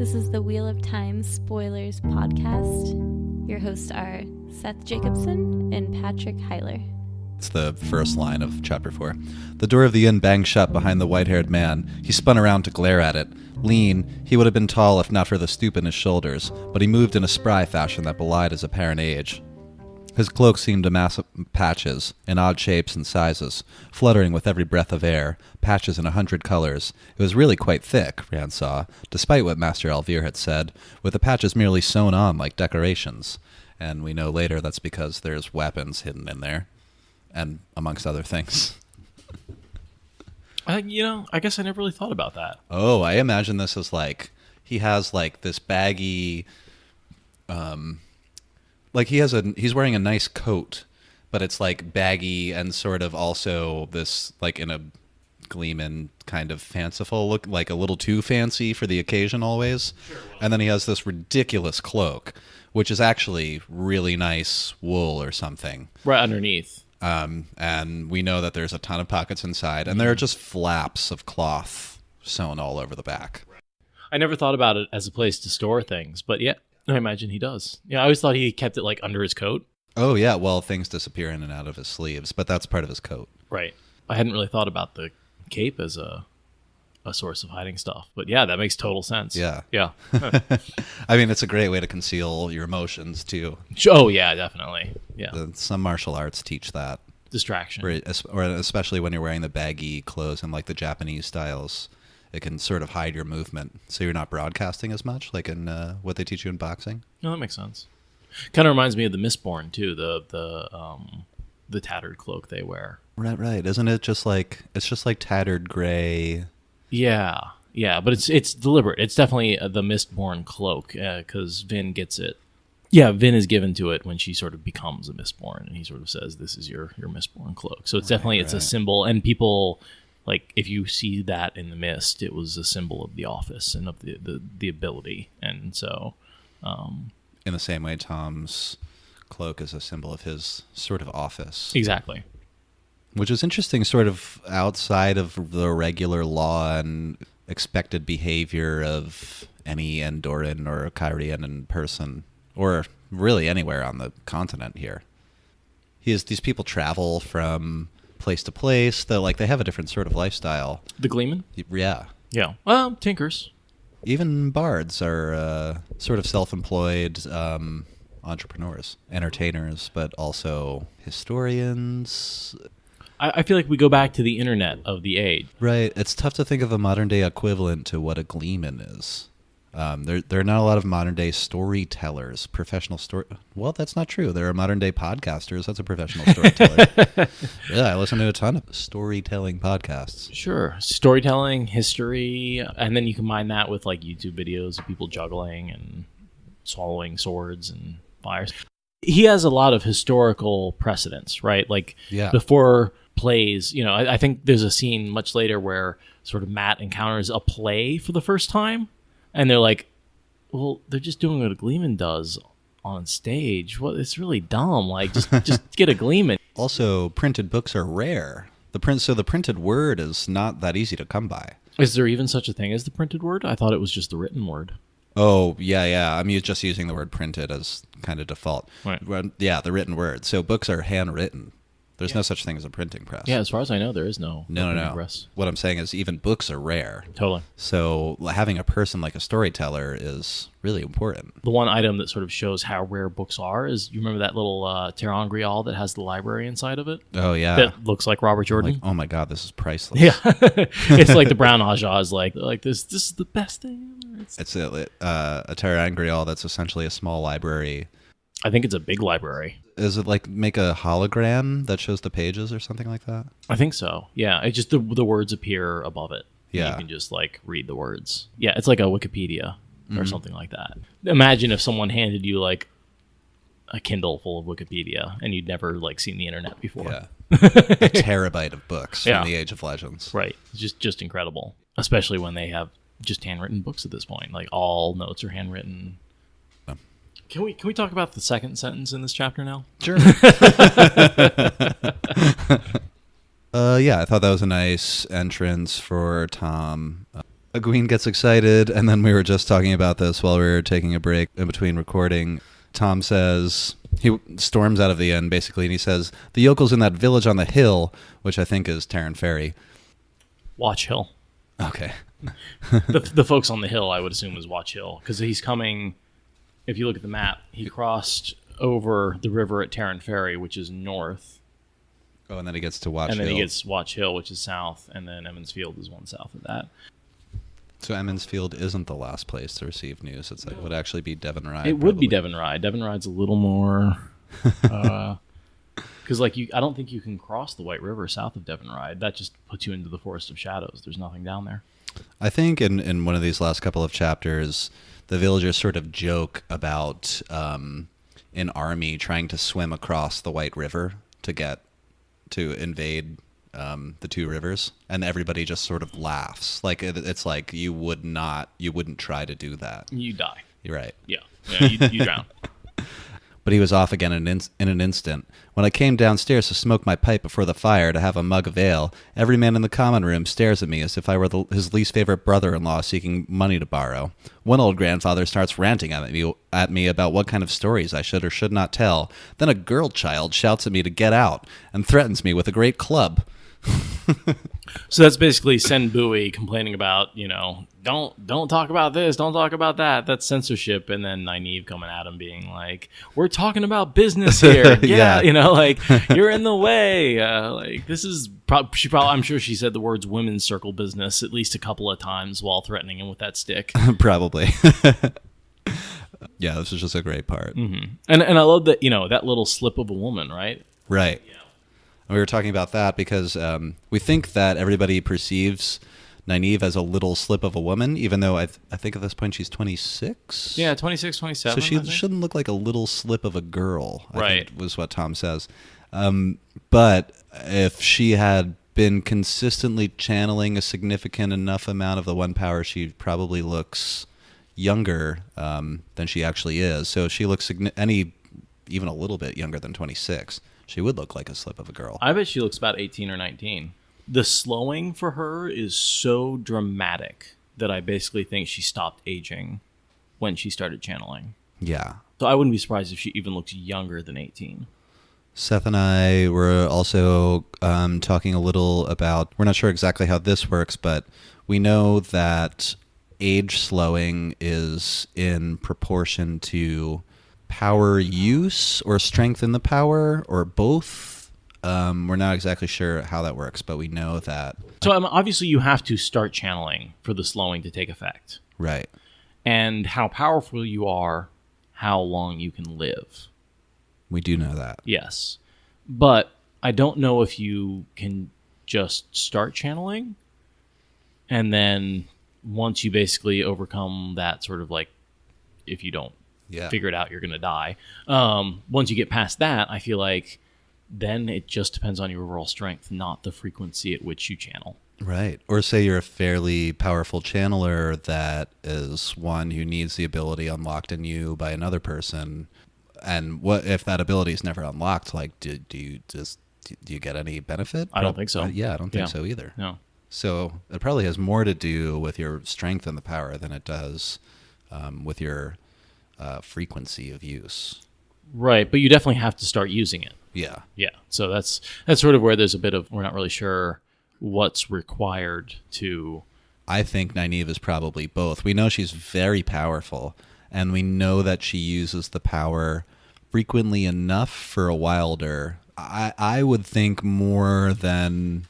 This is the Wheel of Time Spoilers podcast. Your hosts are Seth Jacobson and Patrick Heiler. It's the first line of Chapter 4. The door of the inn banged shut behind the white-haired man. He spun around to glare at it. Lean, he would have been tall if not for the stoop in his shoulders, but he moved in a spry fashion that belied his apparent age. His cloak seemed a mass of patches, in odd shapes and sizes, fluttering with every breath of air, patches in 100 colors. It was really quite thick, Rand saw, despite what Master Alvear had said, with the patches merely sewn on like decorations. And we know later that's because there's weapons hidden in there, and amongst other things. I guess I never really thought about that. Oh, I imagine this as like, he has like this baggy... Like he's wearing a nice coat, but it's like baggy and sort of also this like in a Gleeman kind of fanciful look, like a little too fancy for the occasion always. Sure, well. And then he has this ridiculous cloak, which is actually really nice wool or something. Right underneath. And we know that there's a ton of pockets inside, and there are just flaps of cloth sewn all over the back. I never thought about it as a place to store things, but yeah. I imagine he does. Yeah, I always thought he kept it like under his coat. Oh, yeah. Well, things disappear in and out of his sleeves, but that's part of his coat. Right. I hadn't really thought about the cape as a source of hiding stuff. But yeah, that makes total sense. Yeah. Yeah. I mean, it's a great way to conceal your emotions, too. Oh, yeah, definitely. Yeah. Some martial arts teach that. Distraction. Or especially when you're wearing the baggy clothes and like the Japanese styles. It can sort of hide your movement, so you're not broadcasting as much, like in what they teach you in boxing. No, that makes sense. Kind of reminds me of the Mistborn too, the tattered cloak they wear. Right. Isn't it just like tattered gray? Yeah, but it's deliberate. It's definitely the Mistborn cloak because Vin gets it. Yeah, Vin is given to it when she sort of becomes a Mistborn, and he sort of says, "This is your Mistborn cloak." So it's definitely it's a symbol, and people. Like, if you see that in the mist, it was a symbol of the office and of the ability. And so... in the same way, Thom's cloak is a symbol of his sort of office. Exactly. Which is interesting, sort of outside of the regular law and expected behavior of any Andoran or Kyrian person, or really anywhere on the continent here. These people travel from... place to place, they have a different sort of lifestyle. The Gleeman? Yeah. Tinkers. Even bards are sort of self-employed entrepreneurs, entertainers, but also historians. I feel like we go back to the internet of the age. Right. It's tough to think of a modern-day equivalent to what a Gleeman is. There are not a lot of modern-day storytellers, professional story... Well, that's not true. There are modern-day podcasters. That's a professional storyteller. Yeah, I listen to a ton of storytelling podcasts. Sure. Storytelling, history, and then you combine that with, like, YouTube videos of people juggling and swallowing swords and fires. He has a lot of historical precedents, right? Like, before plays, I think there's a scene much later where sort of Matt encounters a play for the first time. And they're like, well, they're just doing what a Gleeman does on stage. Well, it's really dumb. Like, just get a Gleeman. Also, printed books are rare. So the printed word is not that easy to come by. Is there even such a thing as the printed word? I thought it was just the written word. Oh, yeah. I'm just using the word printed as kind of default. Right. Yeah, the written word. So books are handwritten. There's no such thing as a printing press. Yeah, as far as I know, there is no No. press. What I'm saying is even books are rare. Totally. So having a person like a storyteller is really important. The one item that sort of shows how rare books are is, you remember that little Terran Grial that has the library inside of it? Oh, yeah. That looks like Robert Jordan. Like, oh, my God, this is priceless. Yeah. It's like the Brown Aja is like this is the best thing ever. It's a Terran Grial that's essentially a small library. I think it's a big library. Is it like make a hologram that shows the pages or something like that? I think so. Yeah, it just the words appear above it. Yeah, you can just like read the words. Yeah, it's like a Wikipedia or something like that. Imagine if someone handed you like a Kindle full of Wikipedia and you'd never like seen the internet before. Yeah, a terabyte of books from the Age of Legends. Right, just incredible. Especially when they have just handwritten books at this point. Like all notes are handwritten. Can we talk about the second sentence in this chapter now? Sure. Yeah, I thought that was a nice entrance for Thom. Egwene gets excited, and then we were just talking about this while we were taking a break in between recording. Thom says, he storms out of the inn, basically, and he says, the yokels in that village on the hill, which I think is Terran Ferry. Watch Hill. Okay. the folks on the hill, I would assume, is Watch Hill, because he's coming, if you look at the map, he crossed over the river at Terran Ferry, which is north. Oh, and then he gets to Watch Hill. And then he gets Watch Hill, which is south, and then Emmons Field is one south of that. So Emmons Field isn't the last place to receive news. It would actually be Devon Ride. It would be Devon Ride. Devon Ride's a little more... Because I don't think you can cross the White River south of Devon Ride. That just puts you into the Forest of Shadows. There's nothing down there. I think in one of these last couple of chapters, the villagers sort of joke about an army trying to swim across the White River to invade the two rivers, and everybody just sort of laughs. Like it's like you wouldn't try to do that. You die. You're right. Yeah, you drown. But he was off again in an instant. When I came downstairs to smoke my pipe before the fire to have a mug of ale, every man in the common room stares at me as if I were his least favorite brother-in-law seeking money to borrow. One old grandfather starts ranting at me about what kind of stories I should or should not tell. Then a girl child shouts at me to get out and threatens me with a great club. So that's basically Sen Bui complaining about, don't talk about this, don't talk about that. That's censorship. And then Nynaeve coming at him being like, we're talking about business here. Yeah. You're in the way. This is I'm sure she said the words women's circle business at least a couple of times while threatening him with that stick. Probably. Yeah, this is just a great part. Mm-hmm. And I love that, that little slip of a woman, right? Right. Yeah. We were talking about that because we think that everybody perceives Nynaeve as a little slip of a woman, even though I think at this point she's 26. Yeah, 26, 27. So she shouldn't look like a little slip of a girl, right. I think was what Thom says. But if she had been consistently channeling a significant enough amount of the one power, she probably looks younger than she actually is. So if she looks even a little bit younger than 26, she would look like a slip of a girl. I bet she looks about 18 or 19. The slowing for her is so dramatic that I basically think she stopped aging when she started channeling. Yeah. So I wouldn't be surprised if she even looks younger than 18. Seth and I were also talking a little about, we're not sure exactly how this works, but we know that age slowing is in proportion to power use or strength in the power or both. We're not exactly sure how that works, but we know that. So obviously you have to start channeling for the slowing to take effect. Right. And how powerful you are, how long you can live. We do know that. Yes. But I don't know if you can just start channeling and then once you basically overcome that sort of if you don't figure it out, you're going to die. Once you get past that, I feel like then it just depends on your overall strength, not the frequency at which you channel. Right. Or say you're a fairly powerful channeler that is one who needs the ability unlocked in you by another person. And what if that ability is never unlocked? Do you get any benefit? I don't think so. I don't think so either. No. So it probably has more to do with your strength in the power than it does with your frequency of use. Right, but you definitely have to start using it. Yeah. Yeah. So that's sort of where there's a bit of, we're not really sure what's required to... I think Nynaeve is probably both. We know she's very powerful, and we know that she uses the power frequently enough for a Wilder. I would think more than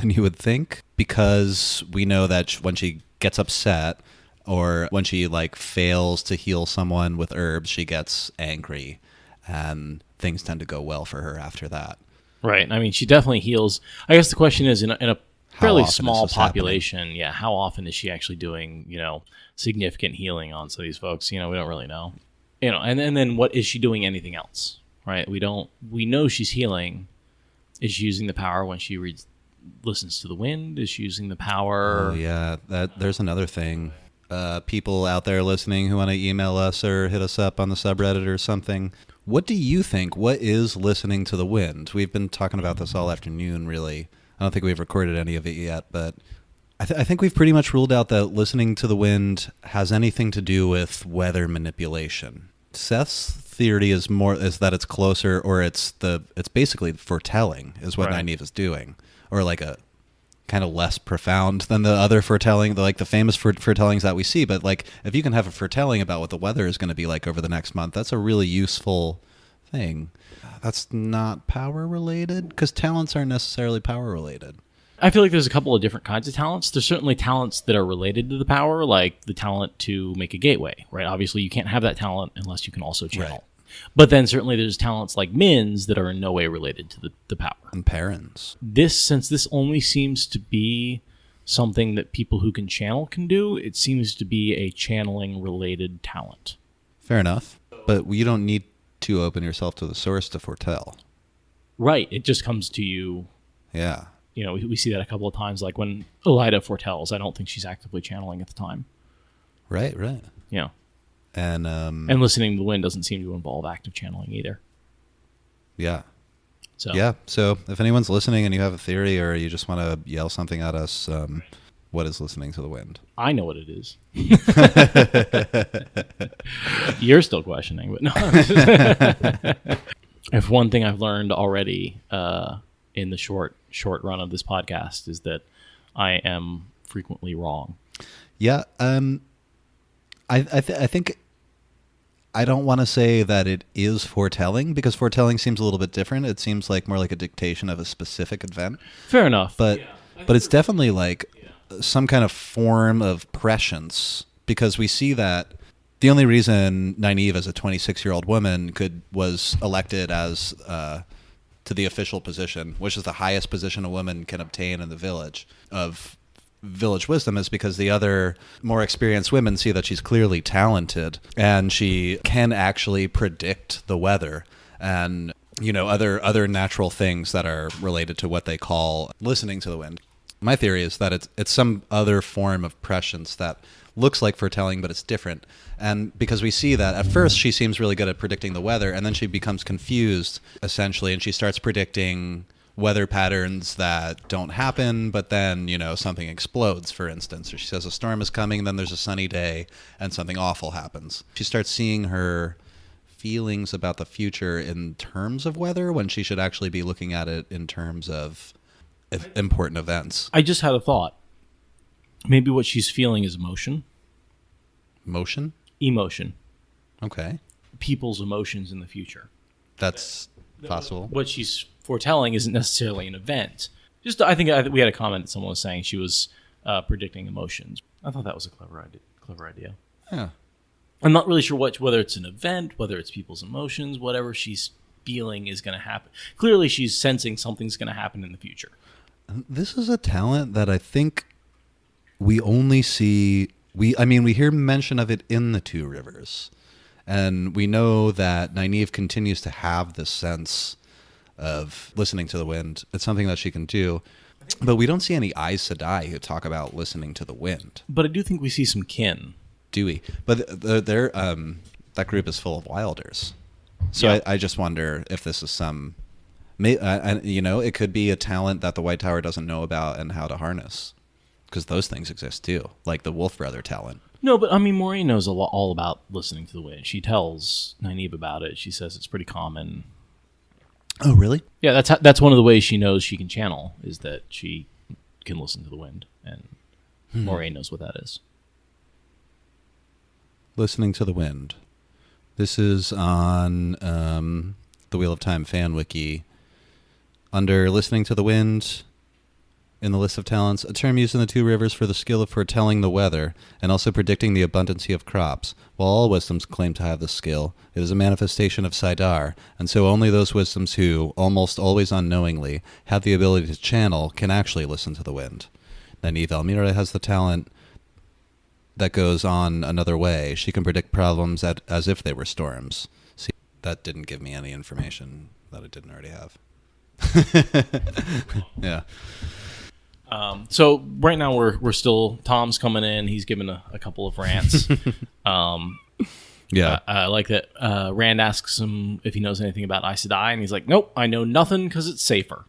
you would think, because we know that when she gets upset or when she fails to heal someone with herbs, she gets angry, and things tend to go well for her after that. Right. I mean, she definitely heals. I guess the question is, in a fairly small population, how often is she actually doing, significant healing on some of these folks? We don't really know. And then what is she doing anything else? Right? We know she's healing. Is she using the power when she listens to the wind? Is she using the power? Oh yeah, there's another thing. People out there listening who want to email us or hit us up on the subreddit or something. What do you think? What is listening to the wind? We've been talking about this all afternoon, really. I don't think we've recorded any of it yet, but I think we've pretty much ruled out that listening to the wind has anything to do with weather manipulation. Seth's theory is that it's closer, or it's basically foretelling is what Nynaeve is doing, or like a kind of less profound than the other foretelling, like the famous foretellings that we see. But like, if you can have a foretelling about what the weather is going to be like over the next month, that's a really useful thing. That's not power related, because talents aren't necessarily power related. I feel like there's a couple of different kinds of talents. There's certainly talents that are related to the power, like the talent to make a gateway, right? Obviously, you can't have that talent unless you can also channel. Right. But then certainly there's talents like Min's that are in no way related to the power. And parents. Since this only seems to be something that people who can channel can do, it seems to be a channeling-related talent. Fair enough. But you don't need to open yourself to the source to foretell. Right. It just comes to you. Yeah. You know, we see that a couple of times, like when Elida foretells, I don't think she's actively channeling at the time. Right. Yeah. And listening to the wind doesn't seem to involve active channeling either. Yeah. So if anyone's listening and you have a theory, or you just want to yell something at us, what is listening to the wind? I know what it is. You're still questioning, but no. If one thing I've learned already in the short run of this podcast is that I am frequently wrong. Yeah. I think I don't want to say that it is foretelling, because foretelling seems a little bit different. It seems like more like a dictation of a specific event. Fair enough. But it's definitely like some kind of form of prescience, because we see that the only reason Nynaeve, as a 26-year-old woman, was elected as to the official position, which is the highest position a woman can obtain in the village of village wisdom, is because the other more experienced women see that she's clearly talented and she can actually predict the weather and, you know, other natural things that are related to what they call listening to the wind. My theory is that it's some other form of prescience that looks like foretelling, but it's different. And because we see that at first she seems really good at predicting the weather, and then she becomes confused essentially, and she starts predicting weather patterns that don't happen, but then, you know, something explodes, for instance, or she says a storm is coming, then there's a sunny day and something awful happens. She starts seeing her feelings about the future in terms of weather, when she should actually be looking at it in terms of important events. I just had a thought. Maybe what she's feeling is emotion. Emotion. Okay. People's emotions in the future. That's possible. What she's foretelling isn't necessarily an event. I think we had a comment that someone was saying she was predicting emotions. I thought that was a clever idea. Yeah. I'm not really sure whether it's an event, whether it's people's emotions, whatever she's feeling is going to happen. Clearly, she's sensing something's going to happen in the future. This is a talent that I think we only see. We hear mention of it in the Two Rivers, and we know that Nynaeve continues to have this sense of listening to the wind. It's something that she can do, but we don't see any Aes Sedai who talk about listening to the wind. But I do think we see some kin. Do we? But that group is full of wilders, so yeah. I just wonder if this is some. It could be a talent that the White Tower doesn't know about and how to harness, because those things exist too, like the Wolf Brother talent. No, but I mean, Moiraine knows all about listening to the wind. She tells Nynaeve about it. She says it's pretty common. Oh, really? Yeah, that's one of the ways she knows she can channel, is that she can listen to the wind, and Moiraine knows what that is. Listening to the wind. This is on the Wheel of Time fan wiki. Under listening to the wind, in the list of talents, a term used in the Two Rivers for the skill of foretelling the weather and also predicting the abundancy of crops. While all wisdoms claim to have this skill, it is a manifestation of Saidar, and so only those wisdoms who, almost always unknowingly, have the ability to channel can actually listen to the wind. Nynaeve Almira has the talent that goes on another way. She can predict problems as if they were storms. See, that didn't give me any information that it didn't already have. Yeah. So right now we're still, Thom's coming in. He's giving a couple of rants. Yeah. I like that. Rand asks him if he knows anything about Aes Sedai, and he's like, nope, I know nothing because it's safer.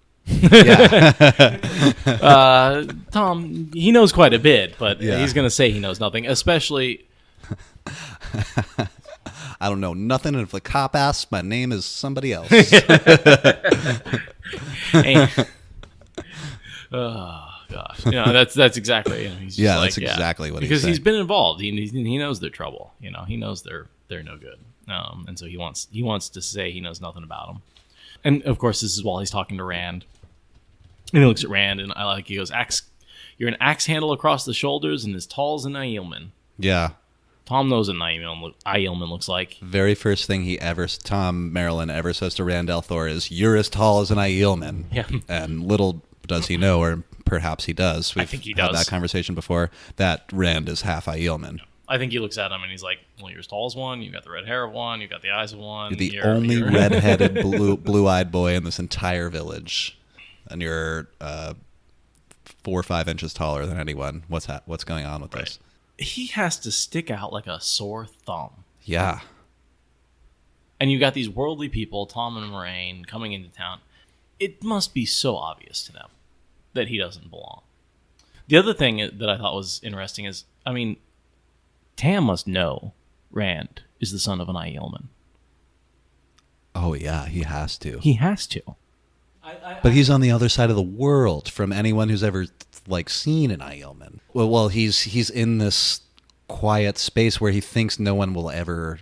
Thom, he knows quite a bit, but Yeah. he's going to say he knows nothing, especially... I don't know nothing, and if the cop asks, my name is somebody else. Oh gosh, that's exactly. He's just That's exactly what because he's he's been involved. He knows their trouble. He knows they're no good. And so he wants to say he knows nothing about them. And of course, this is while he's talking to Rand. And he looks at Rand, and he goes, "You're an axe handle across the shoulders, and as tall as an Aielman." Yeah. Thom knows what an Aielman looks like. Very first thing Thom Merrilin ever says to Rand al'Thor is, "You're as tall as an Aielman." Yeah. And little does he know, or perhaps he does. I think he had does. that conversation before, that Rand is half Aielman. I think he looks at him and he's like, "Well, you're as tall as one. You got the red hair of one. You got the eyes of one. You're the only red-headed, blue-eyed boy in this entire village, and you're 4 or 5 inches taller than anyone. What's going on with this?" He has to stick out like a sore thumb. Yeah. And you got these worldly people, Thom and Moiraine, coming into town. It must be so obvious to them that he doesn't belong. The other thing that I thought was interesting is, Tam must know Rand is the son of an Aielman. Oh, yeah, he has to. He has to. But he's on the other side of the world from anyone who's ever seen an Aielman. Well, he's in this quiet space where he thinks no one will ever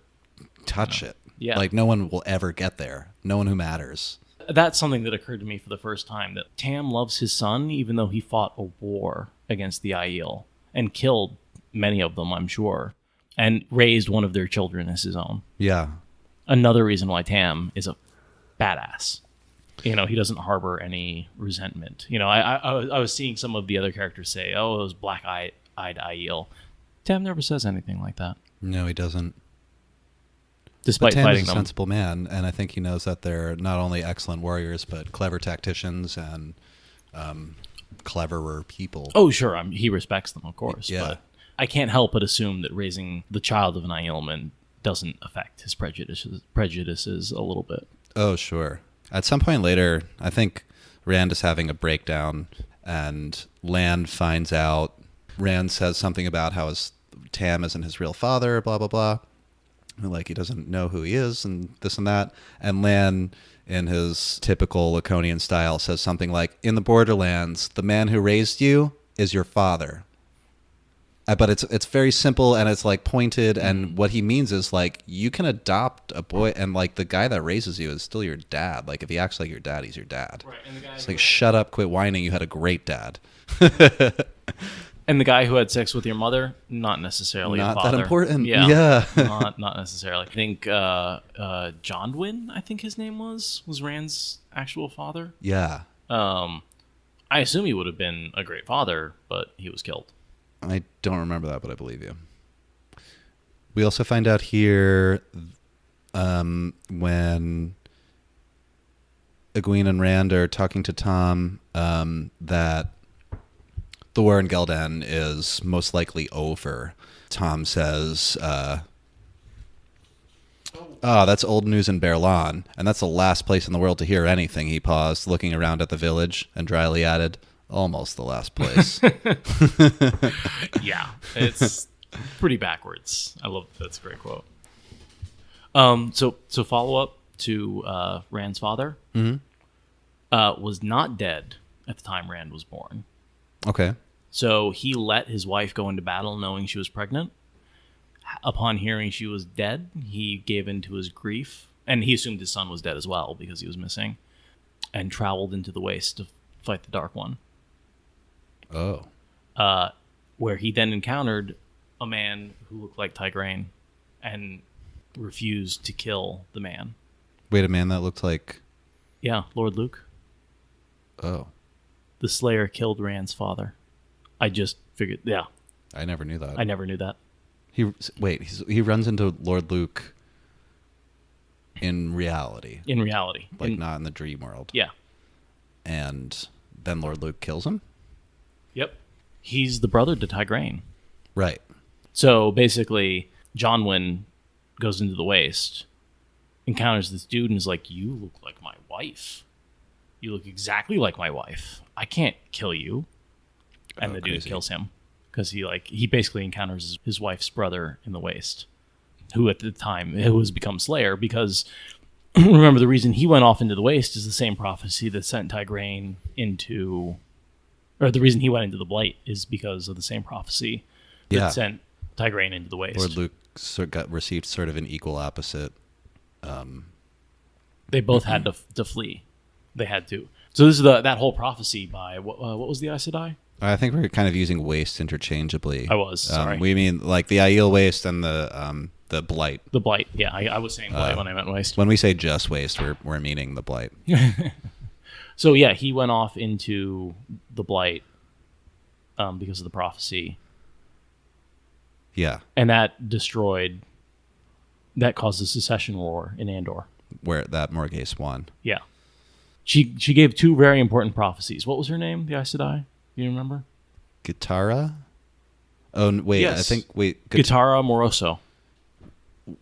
touch it. Yeah. No one will ever get there. No one who matters. That's something that occurred to me for the first time, that Tam loves his son even though he fought a war against the Aiel and killed many of them, I'm sure, and raised one of their children as his own. Yeah. Another reason why Tam is a badass. He doesn't harbor any resentment. I was seeing some of the other characters say, "Oh, it was black-eyed Aiel." Tam never says anything like that. No, he doesn't. Despite Tam fighting is a them. sensible man, and I think he knows that they're not only excellent warriors, but clever tacticians and cleverer people. Oh, sure. He respects them, of course. Yeah. But I can't help but assume that raising the child of an Aielman doesn't affect his prejudices a little bit. Oh, sure. At some point later, I think Rand is having a breakdown, and Lan finds out. Rand says something about how Tam isn't his real father, blah, blah, blah. He doesn't know who he is, and this and that. And Lan, in his typical Laconian style, says something like, "In the Borderlands, the man who raised you is your father." But it's very simple, and it's pointed, and what he means is you can adopt a boy, and the guy that raises you is still your dad. If he acts like your dad, he's your dad. Right, and the guy It's shut up, quit whining, you had a great dad. And the guy who had sex with your mother, not necessarily a Not father. that important. Yeah. not necessarily. I think Jondwyn, I think his name was Rand's actual father. Yeah. I assume he would have been a great father, but he was killed. I don't remember that, but I believe you. We also find out here when Egwene and Rand are talking to Thom that the war in Geldan is most likely over. Thom says, that's old news in Merrilin, and that's the last place in the world to hear anything. He paused, looking around at the village, and dryly added, "Almost the last place." Yeah, it's pretty backwards. I love that's a great quote. So follow up to Rand's father was not dead at the time Rand was born. Okay. So he let his wife go into battle knowing she was pregnant. Upon hearing she was dead, he gave in to his grief, and he assumed his son was dead as well because he was missing, and traveled into the Waste to fight the Dark One. Oh. Where he then encountered a man who looked like Tigraine and refused to kill the man. Wait, a man that looked like... Yeah, Lord Luke. Oh. The Slayer killed Rand's father. I just figured, yeah. I never knew that. I never knew that. He runs into Lord Luke in reality. In reality. Not in the dream world. Yeah. And then Lord Luke kills him? Yep. He's the brother to Tigraine. Right. So basically, Jondwyn goes into the Waste, encounters this dude, and is like, "You look like my wife." You look exactly like my wife. I can't kill you. And the dude crazy. kills him because he basically encounters his wife's brother in the waste, who at the time who has become Slayer because remember the reason he went off into the waste is the same prophecy that sent Tigraine into, or the reason he went into the Blight is because of the same prophecy that sent Tigraine into the waste. Lord Luke received sort of an equal opposite. They both had to flee. They had to. So this is that whole prophecy by what was the Aes Sedai? I think we're kind of using waste interchangeably. I was sorry. We mean like the Aiel waste and the Blight. The Blight. Yeah, I was saying Blight when I meant waste. When we say just waste, we're meaning the Blight. So yeah, he went off into the Blight because of the prophecy. Yeah. And that caused a secession war in Andor. Where that Morghese won. Yeah. She gave 2 very important prophecies. What was her name, the Aes Sedai? You remember? Guitarra? Oh, wait, yes. Guitarra Moroso.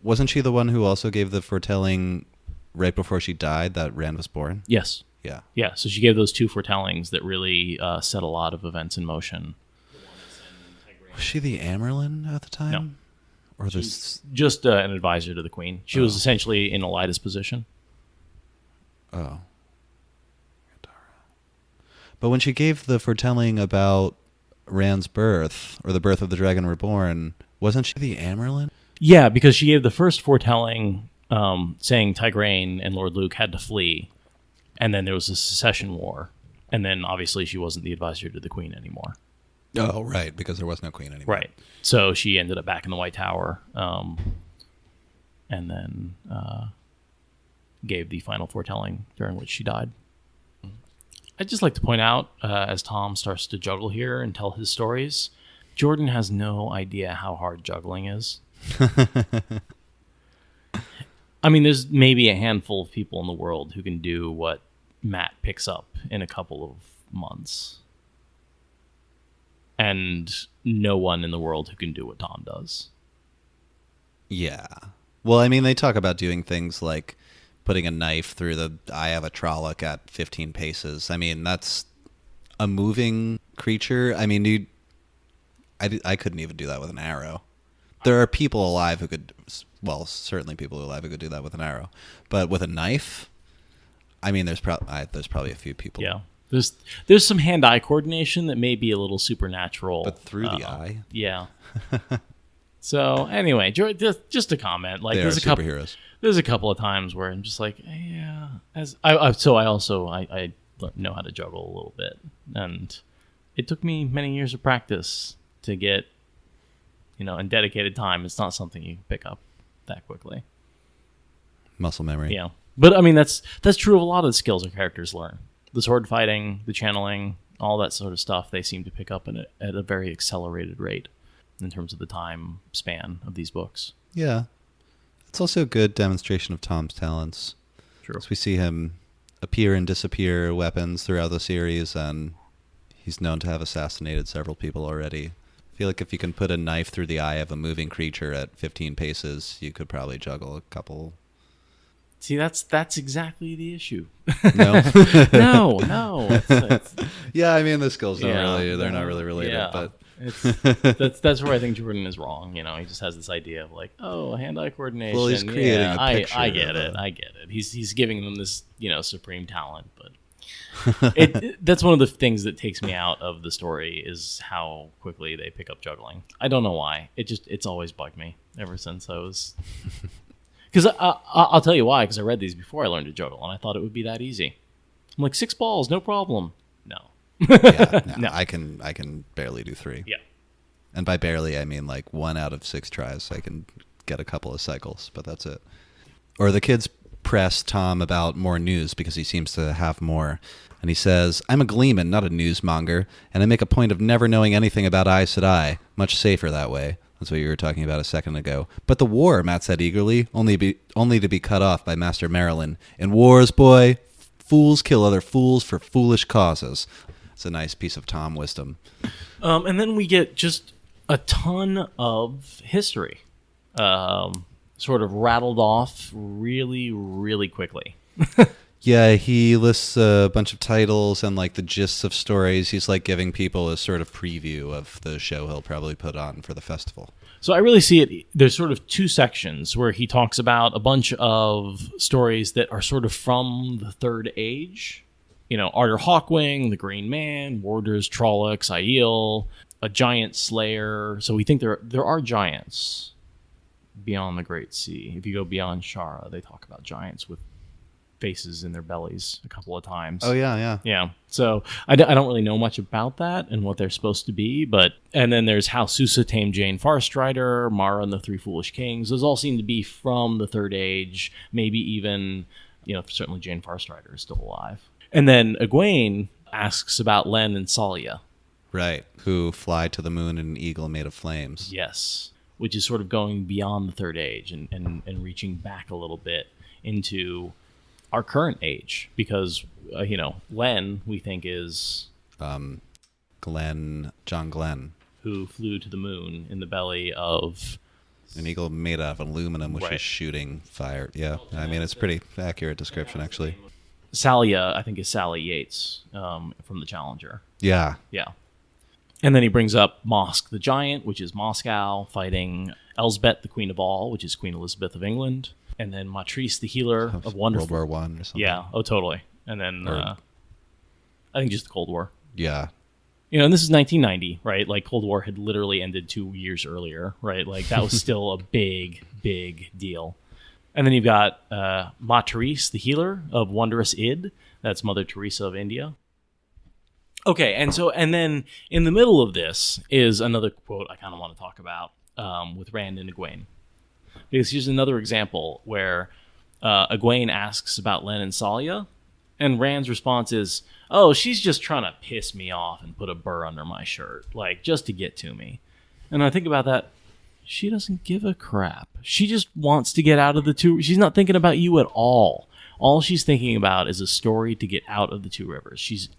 Wasn't she the one who also gave the foretelling right before she died that Rand was born? Yes. Yeah. Yeah, so she gave those 2 foretellings that really set a lot of events in motion. Was she the Merrilin at the time? No. Or She's just an advisor to the queen. She was essentially in Elida's position. Oh. But when she gave the foretelling about Rand's birth, or the birth of the Dragon Reborn, wasn't she the Merrilin? Yeah, because she gave the first foretelling saying Tigraine and Lord Luke had to flee, and then there was a secession war, and then obviously she wasn't the advisor to the queen anymore. Oh, right, because there was no queen anymore. Right. So she ended up back in the White Tower, and then gave the final foretelling during which she died. I'd just like to point out, as Thom starts to juggle here and tell his stories, Jordan has no idea how hard juggling is. I mean, there's maybe a handful of people in the world who can do what Matt picks up in a couple of months. And no one in the world who can do what Thom does. Yeah. Well, I mean, they talk about doing things like putting a knife through the eye of a Trolloc at 15 paces. I mean, that's a moving creature. I mean, I couldn't even do that with an arrow. There are people alive who could, well, certainly people alive who could do that with an arrow. But with a knife, I mean, there's probably a few people. Yeah. There's some hand-eye coordination that may be a little supernatural. But through the eye? Yeah. So, anyway, just a comment. Like, they are superheroes. There's a couple of times where I'm just like, yeah. I know how to juggle a little bit, and it took me many years of practice to get, and dedicated time. It's not something you can pick up that quickly. Muscle memory. Yeah, but I mean that's true of a lot of the skills our characters learn. The sword fighting, the channeling, all that sort of stuff. They seem to pick up at a very accelerated rate in terms of the time span of these books. Yeah. It's also a good demonstration of Thom's talents. True. So we see him appear and disappear weapons throughout the series, and he's known to have assassinated several people already. I feel like if you can put a knife through the eye of a moving creature at 15 paces, you could probably juggle a couple. See, that's exactly the issue. No? No. It's, yeah, I mean, the skills they're not really related, yeah. but... that's where I think Jordan is wrong. He just has this idea of like, hand-eye coordination. Well, he's creating a picture. I get it. He's giving them this, supreme talent, but that's one of the things that takes me out of the story is how quickly they pick up juggling. I don't know why. It's always bugged me ever since I was. Because I'll tell you why. Because I read these before I learned to juggle, and I thought it would be that easy. I'm like 6 balls, no problem. No. No. I can barely do 3. Yeah. And by barely, I mean like 1 out of 6 tries. I can get a couple of cycles, but that's it. Or the kids press Thom about more news because he seems to have more. And he says, I'm a Gleeman, not a newsmonger, and I make a point of never knowing anything about Aes Sedai. Much safer that way. That's what you were talking about a second ago. But the war, Matt said eagerly, only to be cut off by Master Merrilin. In wars, boy, fools kill other fools for foolish causes. It's a nice piece of Thom wisdom. And then we get just a ton of history sort of rattled off really, really quickly. Yeah, he lists a bunch of titles and like the gists of stories. He's like giving people a sort of preview of the show he'll probably put on for the festival. So I really see it. There's sort of two sections where he talks about a bunch of stories that are sort of from the Third Age. You know, Arthur Hawkwing, the Green Man, Warders, Trollocs, Aiel, a giant slayer. So we think there are giants beyond the Great Sea. If you go beyond Shara, they talk about giants with faces in their bellies a couple of times. Oh, yeah. Yeah. So I don't really know much about that and what they're supposed to be. And then there's How Susa Tamed Jane Farstrider, Mara and the Three Foolish Kings. Those all seem to be from the Third Age. Maybe even, certainly Jane Farstrider is still alive. And then Egwene asks about Len and Salia. Right. Who fly to the moon in an eagle made of flames. Yes. Which is sort of going beyond the Third Age and reaching back a little bit into our current age, because Len, we think, is John Glenn, who flew to the moon in the belly of an eagle made out of aluminum, which is shooting fire. Yeah, I mean, it's a pretty accurate description, actually. Salia, I think, is Sally Yates from the Challenger. Yeah. And then he brings up Mosk the Giant, which is Moscow, fighting Elsbeth, the Queen of All, which is Queen Elizabeth of England. And then Matrice, the Healer of Wonderful. World War I or something. Yeah, totally. And then I think just the Cold War. Yeah. And this is 1990, right? Like, Cold War had literally ended 2 years earlier, right? Like, that was still a big, big deal. And then you've got Matrice, the Healer of Wondrous Id. That's Mother Teresa of India. Okay, and then in the middle of this is another quote I kind of want to talk about with Rand and Egwene. Because here's another example where Egwene asks about Len and Salia, and Rand's response is, "Oh, she's just trying to piss me off and put a burr under my shirt, like, just to get to me." And I think about that. She doesn't give a crap. She just wants to get out of the two. She's not thinking about you at all. All she's thinking about is a story to get out of the Two Rivers. She's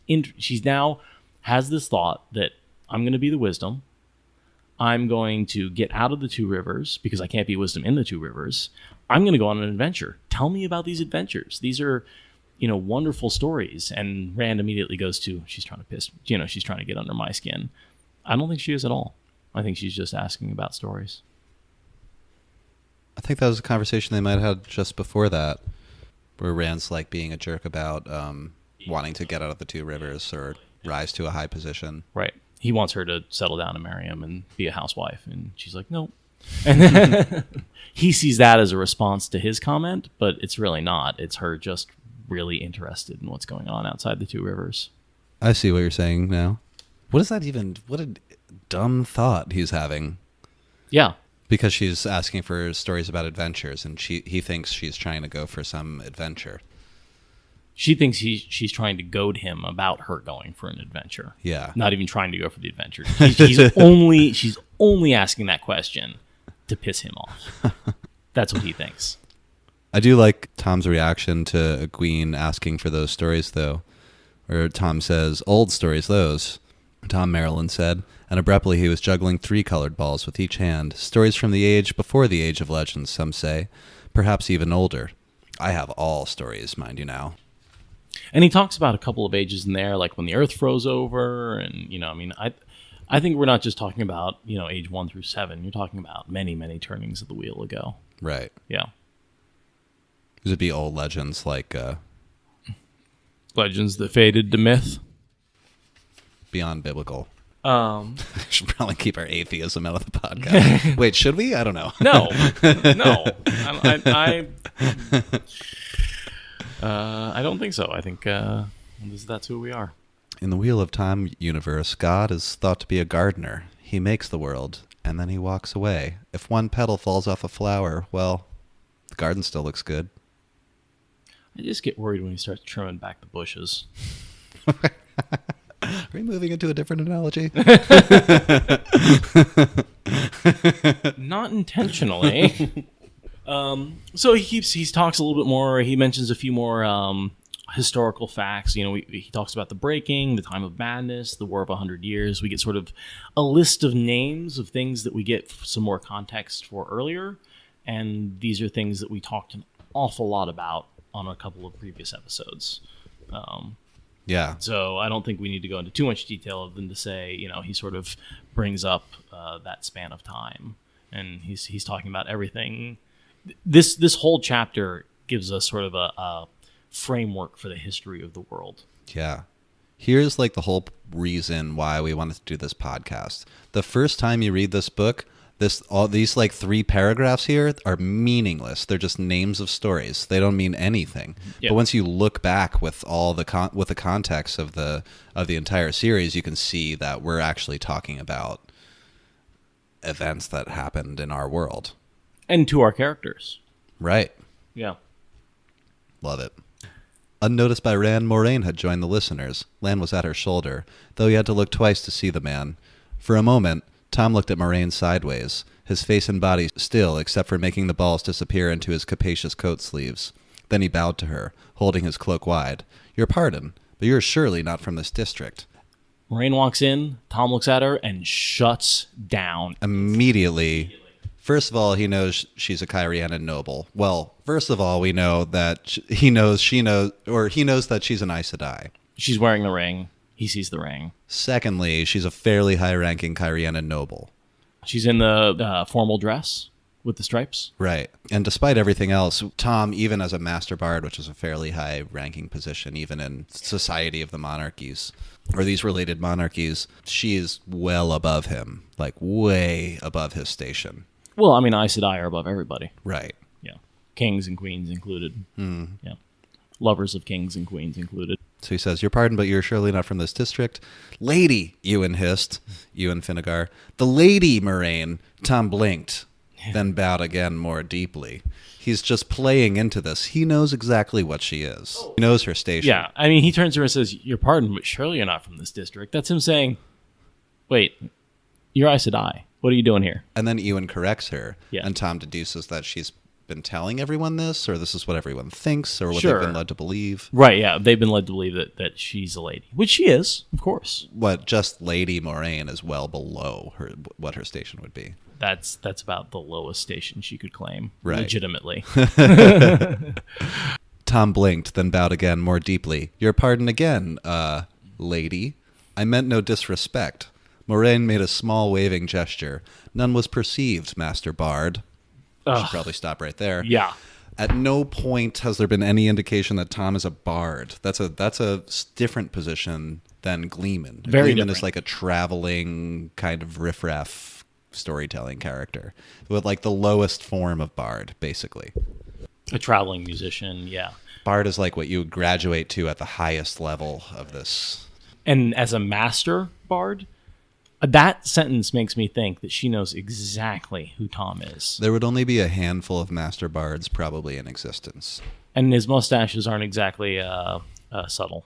now has this thought that I'm going to be the wisdom. I'm going to get out of the Two Rivers because I can't be wisdom in the Two Rivers. I'm going to go on an adventure. Tell me about these adventures. These are, wonderful stories. And Rand immediately goes to, she's trying to get under my skin. I don't think she is at all. I think she's just asking about stories. I think that was a conversation they might have had just before that, where Rand's like being a jerk about wanting to get out of the Two Rivers or rise to a high position. Right. He wants her to settle down and marry him and be a housewife. And she's like, no. And then he sees that as a response to his comment, but it's really not. It's her just really interested in what's going on outside the Two Rivers. I see what you're saying now. What a dumb thought he's having. Yeah. Because she's asking for stories about adventures, and he thinks she's trying to go for some adventure. She thinks she's trying to goad him about her going for an adventure. Yeah. Not even trying to go for the adventure. She's only asking that question to piss him off. That's what he thinks. I do like Tom's reaction to Egwene asking for those stories, though, where Tom says, "Old stories, those," Tom Merrilin said, and abruptly he was juggling 3 colored balls with each hand. Stories from the age before the Age of Legends, some say. Perhaps even older. I have all stories, mind you now. And he talks about a couple of ages in there, like when the Earth froze over, and I think we're not just talking about age 1 through 7. You're talking about many, many turnings of the wheel ago. Right. Yeah. It'd be old legends like legends that faded to myth, beyond biblical. We should probably keep our atheism out of the podcast. Wait, should we? I don't know. No. I don't think so. I think that's who we are. In the Wheel of Time universe, God is thought to be a gardener. He makes the world, and then he walks away. If one petal falls off a flower, well, the garden still looks good. I just get worried when he starts trimming back the bushes. Are we moving into a different analogy? Not intentionally. So he talks a little bit more. He mentions a few more historical facts. He talks about the breaking, the time of madness, the War of 100 Years. We get sort of a list of names of things that we get some more context for earlier. And these are things that we talked an awful lot about on a couple of previous episodes. Yeah. So I don't think we need to go into too much detail other than to say, he sort of brings up that span of time, and he's talking about everything. This whole chapter gives us sort of a framework for the history of the world. Yeah. Here's like the whole reason why we wanted to do this podcast. The first time you read this book, all these like 3 paragraphs here are meaningless. They're just names of stories. They don't mean anything. Yeah. But once you look back with all the context of the entire series, you can see that we're actually talking about events that happened in our world And to our characters. Right. Yeah. Love it. Unnoticed by Rand, Moiraine had joined the listeners. Lan was at her shoulder, though he had to look twice to see the man. For a moment, Thom looked at Moiraine sideways, his face and body still except for making the balls disappear into his capacious coat sleeves. Then he bowed to her, holding his cloak wide. Your pardon, but you're surely not from this district. Moiraine walks in, Thom looks at her, and shuts down. Immediately. First of all, he knows she's a Kyrianan noble. Well, first of all, we know that he knows that she's an Aes Sedai. She's wearing the ring. He sees the ring. Secondly, she's a fairly high-ranking Kyrianan noble. She's in the formal dress with the stripes. Right. And despite everything else, Thom, even as a Master Bard, which is a fairly high-ranking position, even in Society of the Monarchies, or these related monarchies, she is well above him, like way above his station. Well, I mean, Aes Sedai are above everybody. Right. Yeah. Kings and queens included. Yeah. Lovers of kings and queens included. So he says, your pardon, but you're surely not from this district. Lady, Ewan hissed. Ewan Finnegar. The lady, Moiraine. Thom blinked, then bowed again more deeply. He's just playing into this. He knows exactly what she is. He knows her station. Yeah. I mean, he turns to her and says, your pardon, but surely you're not from this district. That's him saying, wait, you're Aes Sedai. What are you doing here? And then Ewan corrects her. Yeah. And Thom deduces that she's been telling everyone this, or this is what everyone thinks, or what Sure. they've been led to believe. Right, yeah. They've been led to believe that she's a lady, which she is, of course. What just Lady Moiraine is well below what her station would be. That's about the lowest station she could claim, Right. legitimately. Thom blinked, then bowed again more deeply. Your pardon again, lady. I meant no disrespect. Moiraine made a small waving gesture. None was perceived, Master Bard. Should probably stop right there. Yeah. At no point has there been any indication that Thom is a bard. That's a different position than Gleeman. Very Gleeman different. is like a traveling kind of riffraff storytelling character with like the lowest form of bard, basically. A traveling musician, yeah. Bard is like what you would graduate to at the highest level of this. And as a master bard, that sentence makes me think that she knows exactly who Thom is. There would only be a handful of master bards probably in existence. And his mustaches aren't exactly subtle.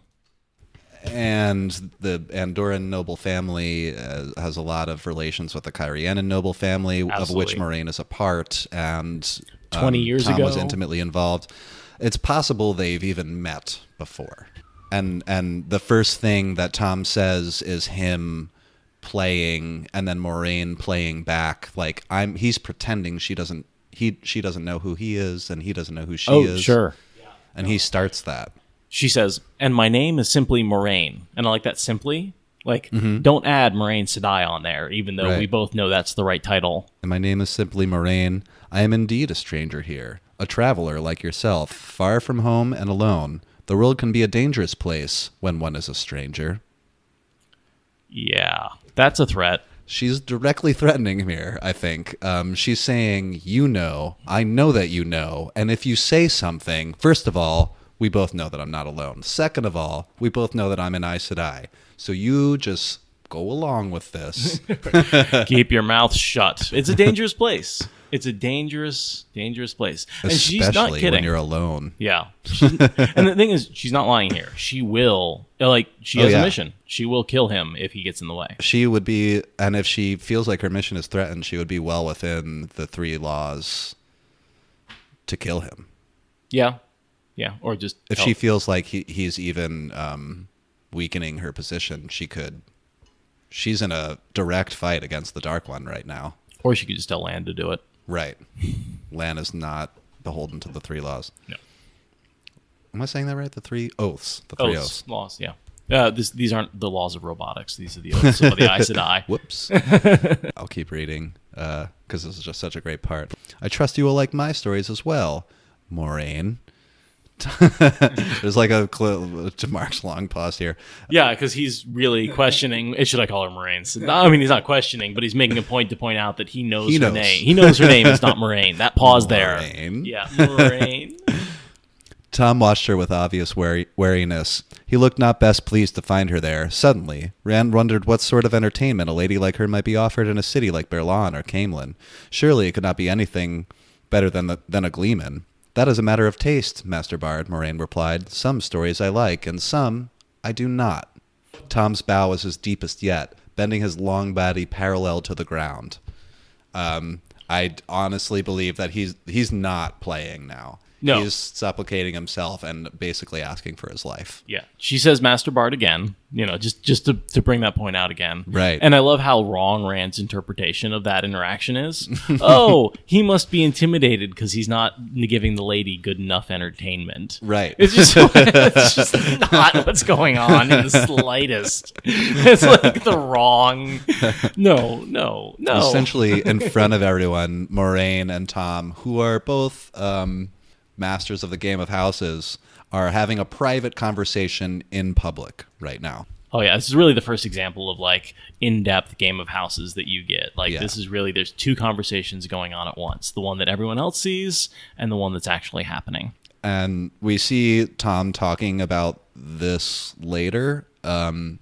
And the Andorran noble family has a lot of relations with the Kyrianan noble family, of which Absolutely. Moiraine is a part, and 20 years Thom ago was intimately involved. It's possible they've even met before. And the first thing that Thom says is him playing, and then Moiraine playing back. Like he's pretending she doesn't know who he is, and he doesn't know who she is. Oh, sure. And he starts that. She says, and my name is simply Moiraine. And I like that simply. Like, don't add Moiraine Sedai on there, even though Right. we both know that's the right title. And my name is simply Moiraine. I am indeed a stranger here, a traveler like yourself, far from home and alone. The world can be a dangerous place when one is a stranger. Yeah, that's a threat. She's directly threatening him here, I think. She's saying, I know that you know, and if you say something, first of all, we both know that I'm not alone. Second of all, we both know that I'm an Aes Sedai. So you just go along with this. Keep your mouth shut. It's a dangerous place. It's a dangerous, dangerous place. And she's not Especially kidding. when you're alone. Yeah. And the thing is, she's not lying here. She will, she has a mission. She will kill him if he gets in the way. She would be, and if she feels like her mission is threatened, she would be well within the 3 laws to kill him. Yeah. Yeah. Or just If she feels like he's even weakening her position, she's in a direct fight against the Dark One right now. Or she could just tell Lan to do it. Right. Lan is not beholden to the 3 laws. No. Am I saying that right? The three oaths. The three oaths. Laws, yeah. These aren't the laws of robotics. These are the oaths of the Aes Sedai. Whoops. I'll keep reading because this is just such a great part. I trust you will like my stories as well, Moiraine. There's like a to Mark's long pause here. Yeah, because he's really questioning. Should I call her Moiraine? I mean, he's not questioning, but he's making a point to point out that he knows her name. He knows her name is not Moiraine. That pause Moiraine. there. Yeah, Moiraine. Tom watched her with obvious wariness. He looked not best pleased to find her there. Suddenly, Rand wondered what sort of entertainment a lady like her might be offered in a city like Merrilin or Camelin. Surely it could not be anything better than a Gleeman. That is a matter of taste, Master Bard, Moiraine replied. Some stories I like, and some I do not. Tom's bow was his deepest yet, bending his long body parallel to the ground. I honestly believe that he's not playing now. No. He's supplicating himself and basically asking for his life. Yeah. She says Master Bard again, just to bring that point out again. Right. And I love how wrong Rand's interpretation of that interaction is. Oh, he must be intimidated because he's not giving the lady good enough entertainment. Right. It's just not what's going on in the slightest. It's like the wrong... No. Essentially, in front of everyone, Moiraine and Thom, who are both... masters of the game of houses, are having a private conversation in public right now. Oh yeah, this is really the first example of like in-depth game of houses that you get. This is really, there's two conversations going on at once. The one that everyone else sees and the one that's actually happening. And we see Thom talking about this later. And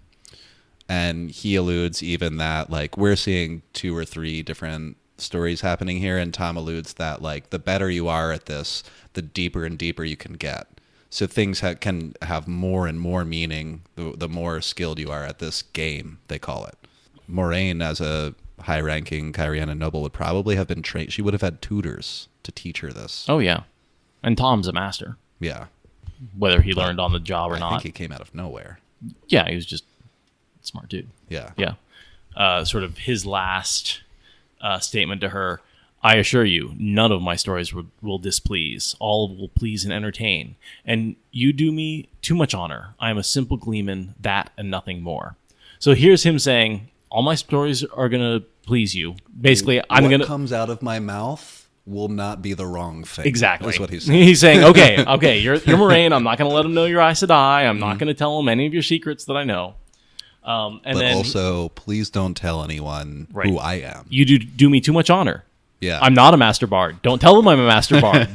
he alludes even that like we're seeing 2 or 3 different stories happening here, and Thom alludes that like the better you are at this, the deeper and deeper you can get. So things can have more and more meaning the more skilled you are at this game, they call it. Moiraine, as a high-ranking Kyrianan noble, would probably have been trained. She would have had tutors to teach her this. Oh yeah, and Tom's a master. Yeah, whether he learned on the job or not. I think he came out of nowhere. Yeah, he was just a smart dude. Yeah. Sort of his last statement to her: I assure you, none of my stories will displease. All will please and entertain. And you do me too much honor. I am a simple Gleeman, that and nothing more. So here's him saying, all my stories are going to please you. Basically, what comes out of my mouth will not be the wrong thing. Exactly. That's what he's saying. He's saying, okay, you're Moiraine. I'm not going to let him know your Aes Sedai. I'm not going to tell him any of your secrets that I know. Also, please don't tell anyone who I am. You do me too much honor. Yeah. I'm not a Master Bard. Don't tell them I'm a Master Bard.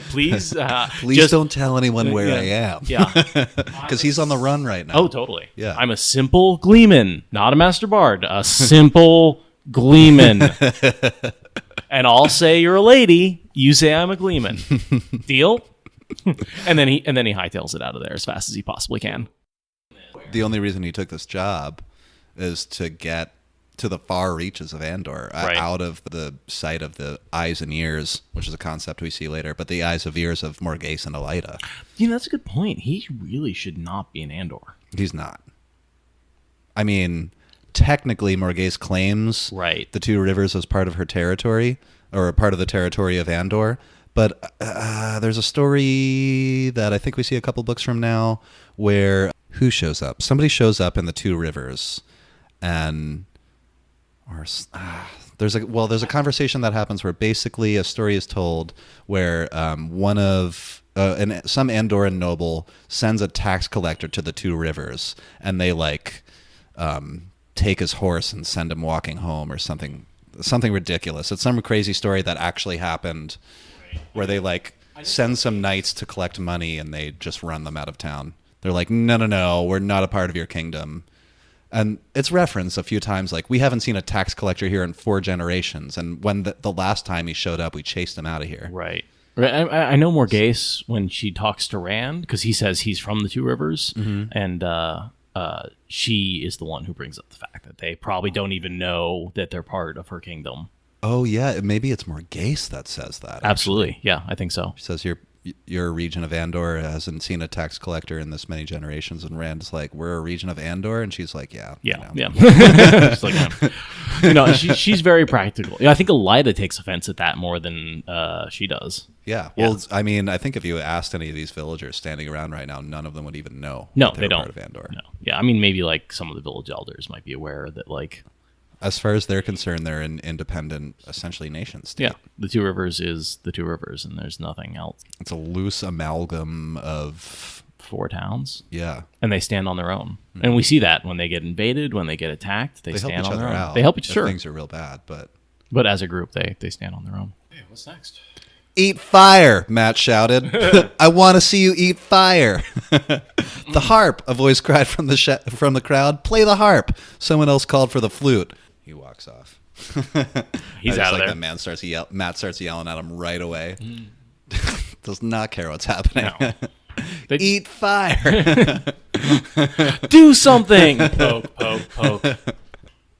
Please. Please don't tell anyone where I am. Yeah. Because he's on the run right now. Oh, totally. Yeah. I'm a simple Gleeman, not a Master Bard. A simple Gleeman. And I'll say you're a lady. You say I'm a Gleeman. Deal? and then he hightails it out of there as fast as he possibly can. The only reason he took this job is to get to the far reaches of Andor, out of the sight of the eyes and ears, which is a concept we see later, but the eyes and ears of Morghese and Elaida. That's a good point. He really should not be in Andor. He's not. I mean, technically, Morghese claims the 2 rivers as part of her territory, or part of the territory of Andor, but there's a story that I think we see a couple books from now where who shows up? Somebody shows up in the 2 rivers, and... there's a conversation that happens where basically a story is told where some Andoran noble sends a tax collector to the 2 rivers, and they take his horse and send him walking home or something ridiculous. It's some crazy story that actually happened where they send some knights to collect money and they just run them out of town. They're like, no, we're not a part of your kingdom. And it's referenced a few times, we haven't seen a tax collector here in 4 generations. And when the last time he showed up, we chased him out of here. Right. I know Morghese, when she talks to Rand, because he says he's from the 2 rivers, and she is the one who brings up the fact that they probably don't even know that they're part of her kingdom. Oh, yeah. Maybe it's Morghese that says that. Actually. Absolutely. Yeah, I think so. She says your region of Andor hasn't seen a tax collector in this many generations, and Rand's like, we're a region of Andor, and she's like, yeah. She's like, She's very practical. Yeah, I think Elida takes offense at that more than she does. Yeah. Well, I mean, I think if you asked any of these villagers standing around right now, none of them would even know. No, that they don't. Part of Andor. No. Yeah, I mean, maybe like some of the village elders might be aware that like. As far as they're concerned, they're an independent, essentially nation state. Yeah, the Two Rivers is the Two Rivers, and there's nothing else. It's a loose amalgam of 4 towns. Yeah. And they stand on their own. Mm-hmm. And we see that when they get invaded, when they get attacked, they stand on their own. They help each other out. Things are real bad, but as a group, they stand on their own. Hey, what's next? Eat fire, Matt shouted. I want to see you eat fire. The harp, a voice cried from the crowd. Play the harp. Someone else called for the flute. He walks off. He's out of there. That Matt starts yelling at him right away. Does not care what's happening. No. Eat fire. Do something. Poke, poke, poke.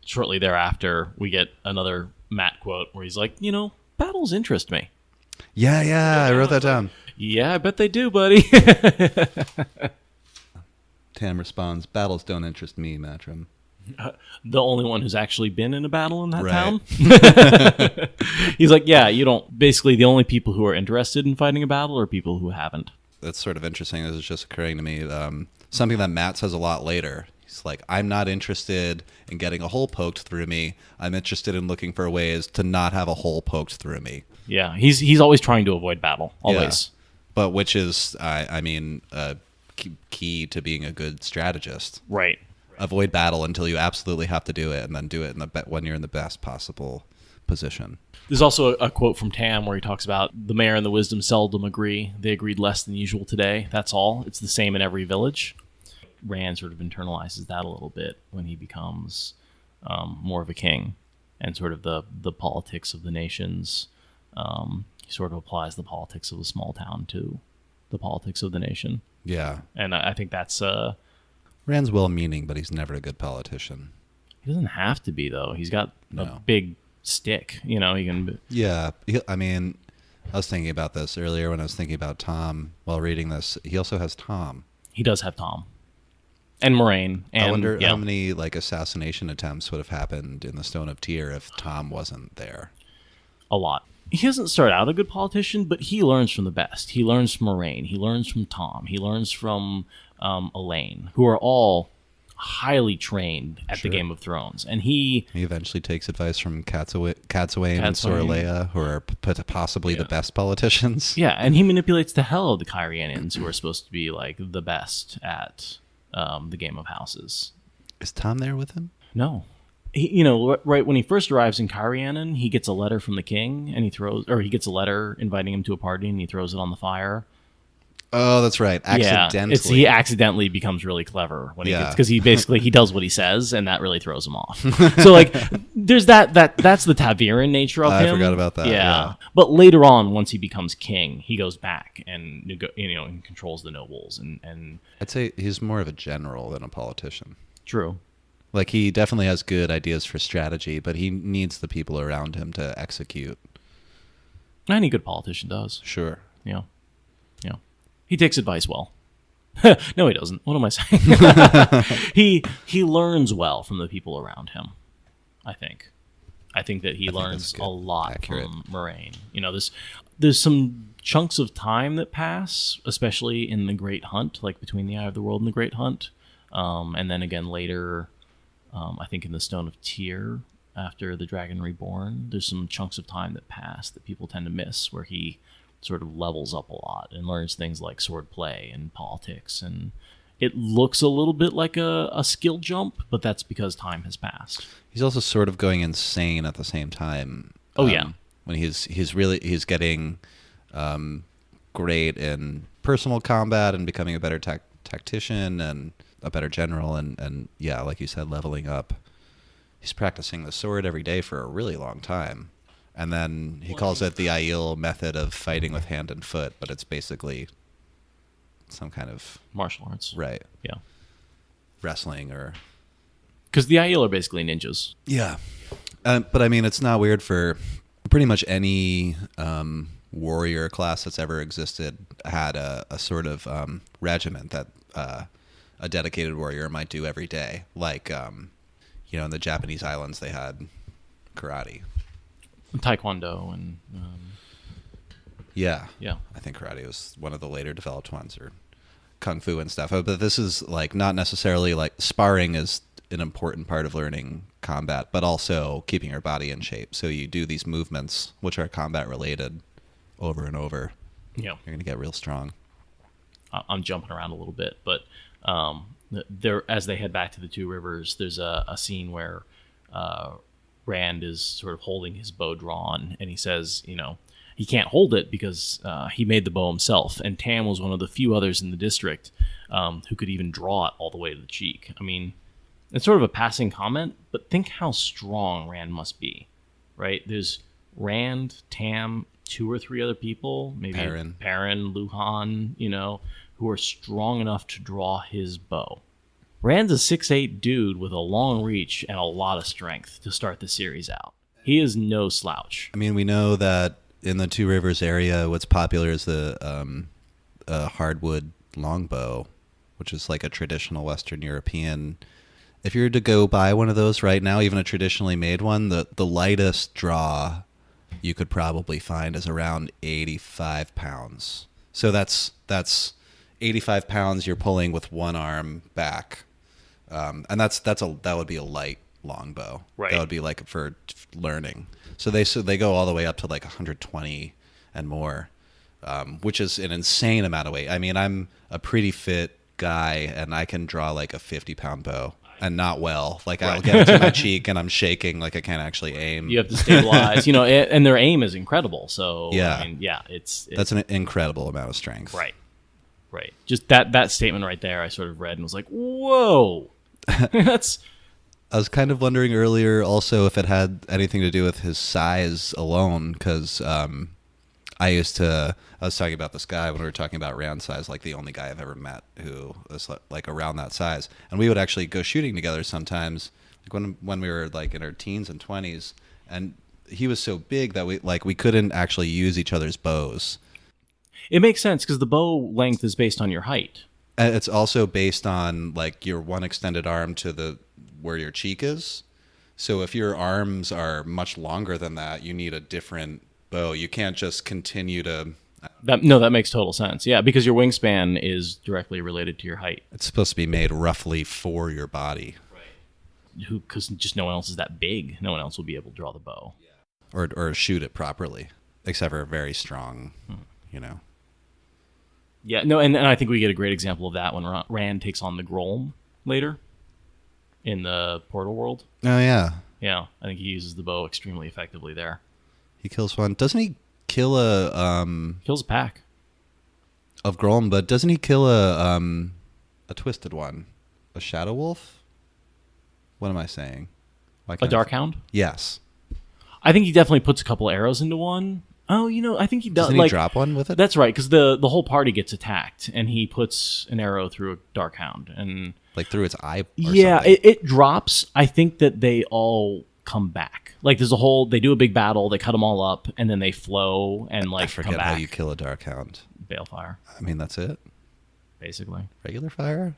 Shortly thereafter, we get another Matt quote where he's like, battles interest me. Yeah, I wrote that down. Yeah, I bet they do, buddy. Tam responds, battles don't interest me, Matrim. The only one who's actually been in a battle in that right. town. He's like, yeah, you don't. Basically, the only people who are interested in fighting a battle are people who haven't. That's sort of interesting. This is just occurring to me. Something that Matt says a lot later. He's like, I'm not interested in getting a hole poked through me. I'm interested in looking for ways to not have a hole poked through me. Yeah, he's always trying to avoid battle. Always. Yeah. But which is, I mean, key to being a good strategist. Right. Avoid battle until you absolutely have to do it, and then do it when you're in the best possible position. There's also a quote from Tam where he talks about the mayor and the wisdom seldom agree. They agreed less than usual today. That's all. It's the same in every village. Rand sort of internalizes that a little bit when he becomes more of a king, and sort of the politics of the nations. He sort of applies the politics of a small town to the politics of the nation. Yeah. And I think that's... Rand's well-meaning, but he's never a good politician. He doesn't have to be, though. He's got a big stick. He can... Yeah. I mean, I was thinking about this earlier when I was thinking about Thom while reading this. He also has Thom. He does have Thom. And Moiraine. And, I wonder how many assassination attempts would have happened in the Stone of Tyr if Thom wasn't there. A lot. He doesn't start out a good politician, but he learns from the best. He learns from Moiraine. He learns from Thom. He learns from Elaine, who are all highly trained at the Game of Thrones. And he eventually takes advice from Cadsuane and Sorelea, who are possibly the best politicians. Yeah, and he manipulates the hell of the Kyrianians, who are supposed to be like the best at the Game of Houses. Is Thom there with him? No. Right when he first arrives in Cairhienin, he gets a letter from the king, and he gets a letter inviting him to a party, and he throws it on the fire. Oh, that's right. Accidentally. Yeah, he accidentally becomes really clever when he gets, because he does what he says, and that really throws him off. So there's that's the Taviran nature of him. I forgot about that. Yeah. But later on, once he becomes king, he goes back and and controls the nobles, and I'd say he's more of a general than a politician. True. He definitely has good ideas for strategy, but he needs the people around him to execute. Any good politician does. Sure. Yeah. He takes advice well. No, he doesn't. What am I saying? He learns well from the people around him, I think. I think that he learns a lot from Moiraine. There's some chunks of time that pass, especially in the Great Hunt, between the Eye of the World and the Great Hunt. And then again later, I think in the Stone of Tyr, after the Dragon Reborn, there's some chunks of time that pass that people tend to miss, where he sort of levels up a lot and learns things like swordplay and politics. And it looks a little bit like a skill jump, but that's because time has passed. He's also sort of going insane at the same time. Oh, yeah. When he's getting great in personal combat and becoming a better tactician and a better general, and yeah, like you said, leveling up. He's practicing the sword every day for a really long time. And then he calls it the Aiel method of fighting with hand and foot, but it's basically some kind of martial arts. Right. Yeah. Wrestling or... Because the Aiel are basically ninjas. Yeah. But I mean, it's not weird for pretty much any warrior class that's ever existed had a sort of regiment that a dedicated warrior might do every day. In the Japanese islands, they had karate. Taekwondo and Yeah. yeah. I think karate was one of the later developed ones, or kung fu and stuff. But this is like not necessarily like sparring is an important part of learning combat, but also keeping your body in shape. So you do these movements, which are combat related, over and over. Yeah. You're going to get real strong. I'm jumping around a little bit, but there, as they head back to the Two Rivers, there's a scene where Rand is sort of holding his bow drawn, and he says, he can't hold it because he made the bow himself, and Tam was one of the few others in the district who could even draw it all the way to the cheek. I mean, it's sort of a passing comment, but think how strong Rand must be, right? There's Rand, Tam, 2 or 3 other people, maybe Perrin, Luhan, who are strong enough to draw his bow. Rand's a 6'8" dude with a long reach and a lot of strength to start the series out. He is no slouch. I mean, we know that in the Two Rivers area, what's popular is the hardwood longbow, which is like a traditional Western European. If you were to go buy one of those right now, even a traditionally made one, the lightest draw you could probably find is around 85 pounds. So that's 85 pounds you're pulling with one arm back, and that would be a light longbow. Right. That would be like for learning. So they go all the way up to like 120 and more, which is an insane amount of weight. I mean, I'm a pretty fit guy, and I can draw like a 50-pound bow. And not well. Like, right. I'll get it to my cheek, and I'm shaking like I can't actually aim. You have to stabilize, and their aim is incredible. So, yeah, I mean, yeah, it's that's an incredible amount of strength. Right. Just that statement right there, I sort of read and was like, whoa. That's. I was kind of wondering earlier also if it had anything to do with his size alone, because I was talking about this guy when we were talking about Rand's size, like the only guy I've ever met who was like around that size. And we would actually go shooting together sometimes, like when we were like in our teens and 20s. And he was so big that we couldn't actually use each other's bows. It makes sense because the bow length is based on your height. And it's also based on like your one extended arm to where your cheek is. So if your arms are much longer than that, you need a different bow. You can't just continue to. That makes total sense. Yeah, because your wingspan is directly related to your height. It's supposed to be made roughly for your body. Right. Because just no one else is that big. No one else will be able to draw the bow. Yeah. Or shoot it properly, except for a very strong, Yeah, no, and I think we get a great example of that when Rand takes on the Grolm later in the Portal World. Oh, yeah. Yeah, I think he uses the bow extremely effectively there. He kills one. Doesn't he kill kills a pack of Grolm, but doesn't he kill a twisted one? A Shadow Wolf? What am I saying? A Darkhound? Yes. I think he definitely puts a couple arrows into one. Oh, I think he does. Doesn't he drop one with it? That's right, because the whole party gets attacked, and he puts an arrow through a Darkhound, and like through its eye. Yeah, it drops. I think that they all come back. Like they do a big battle, they cut them all up, and then they flow and like I forget come back. how you kill a Darkhound. Balefire. I mean, that's it. Basically. Regular fire?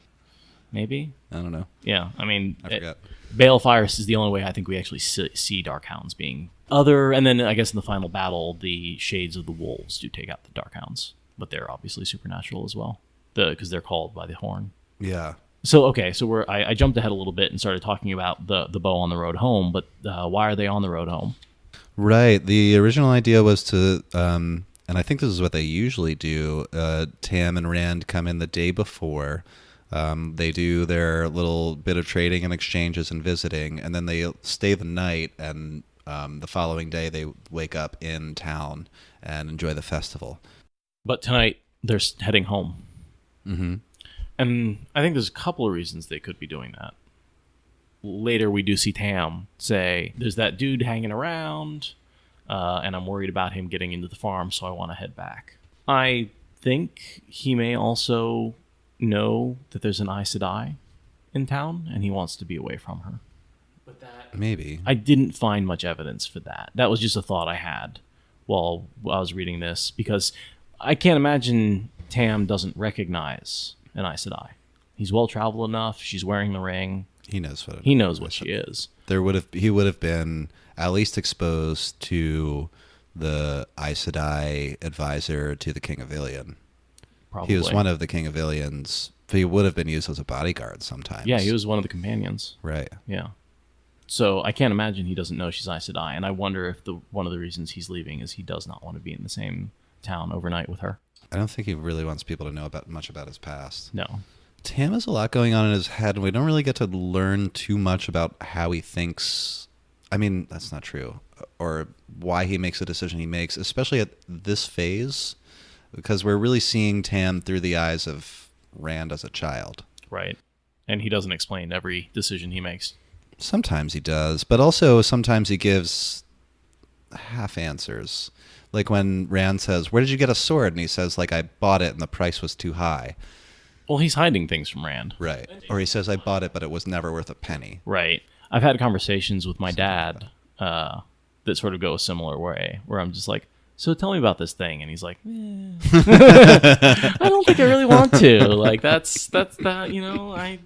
Maybe. I don't know. Yeah, I mean, I forget. Balefire is the only way I think we actually see Darkhounds being and then I guess in the final battle, the Shades of the Wolves do take out the Darkhounds, but they're obviously supernatural as well, because they're called by the horn. Yeah. So okay, so I jumped ahead a little bit and started talking about the bow on the road home, but why are they on the road home? Right. The original idea was to, and I think this is what they usually do. Tam and Rand come in the day before. They do their little bit of trading and exchanges and visiting, and then they stay the night, and the following day they wake up in town and enjoy the festival. But tonight they're heading home. Mm-hmm. And I think there's a couple of reasons they could be doing that. Later we do see Tam say, there's that dude hanging around, and I'm worried about him getting into the farm, so I want to head back. I think he may also know that there's an Aes Sedai in town, and he wants to be away from her. But that maybe I didn't find much evidence for that. That was just a thought I had while I was reading this, because I can't imagine Tam doesn't recognize an Aes Sedai. He's well traveled enough. She's wearing the ring. He knows what He knows what she is. he would have been at least exposed to the Aes Sedai advisor to the King of Ilion. Probably. He was one of the King of Ilion's. He would have been used as a bodyguard sometimes. Yeah, he was one of the companions. Right. Yeah. So I can't imagine he doesn't know she's Aes Sedai, and I wonder if one of the reasons he's leaving is he does not want to be in the same town overnight with her. I don't think he really wants people to know much about his past. No. Tam has a lot going on in his head, and we don't really get to learn too much about how he thinks. I mean, that's not true. Or why he makes the decision he makes, especially at this phase, because we're really seeing Tam through the eyes of Rand as a child. Right. And he doesn't explain every decision he makes. Sometimes he does, but also sometimes he gives half answers. Like when Rand says, "Where did you get a sword?" And he says, like, "I bought it and the price was too high." Well, he's hiding things from Rand. Right. Or he says, "I bought it, but it was never worth a penny." Right. I've had conversations with my dad that sort of go a similar way, where I'm just like, "So tell me about this thing," and he's like, "I don't think I really want to." Like that's that, you know.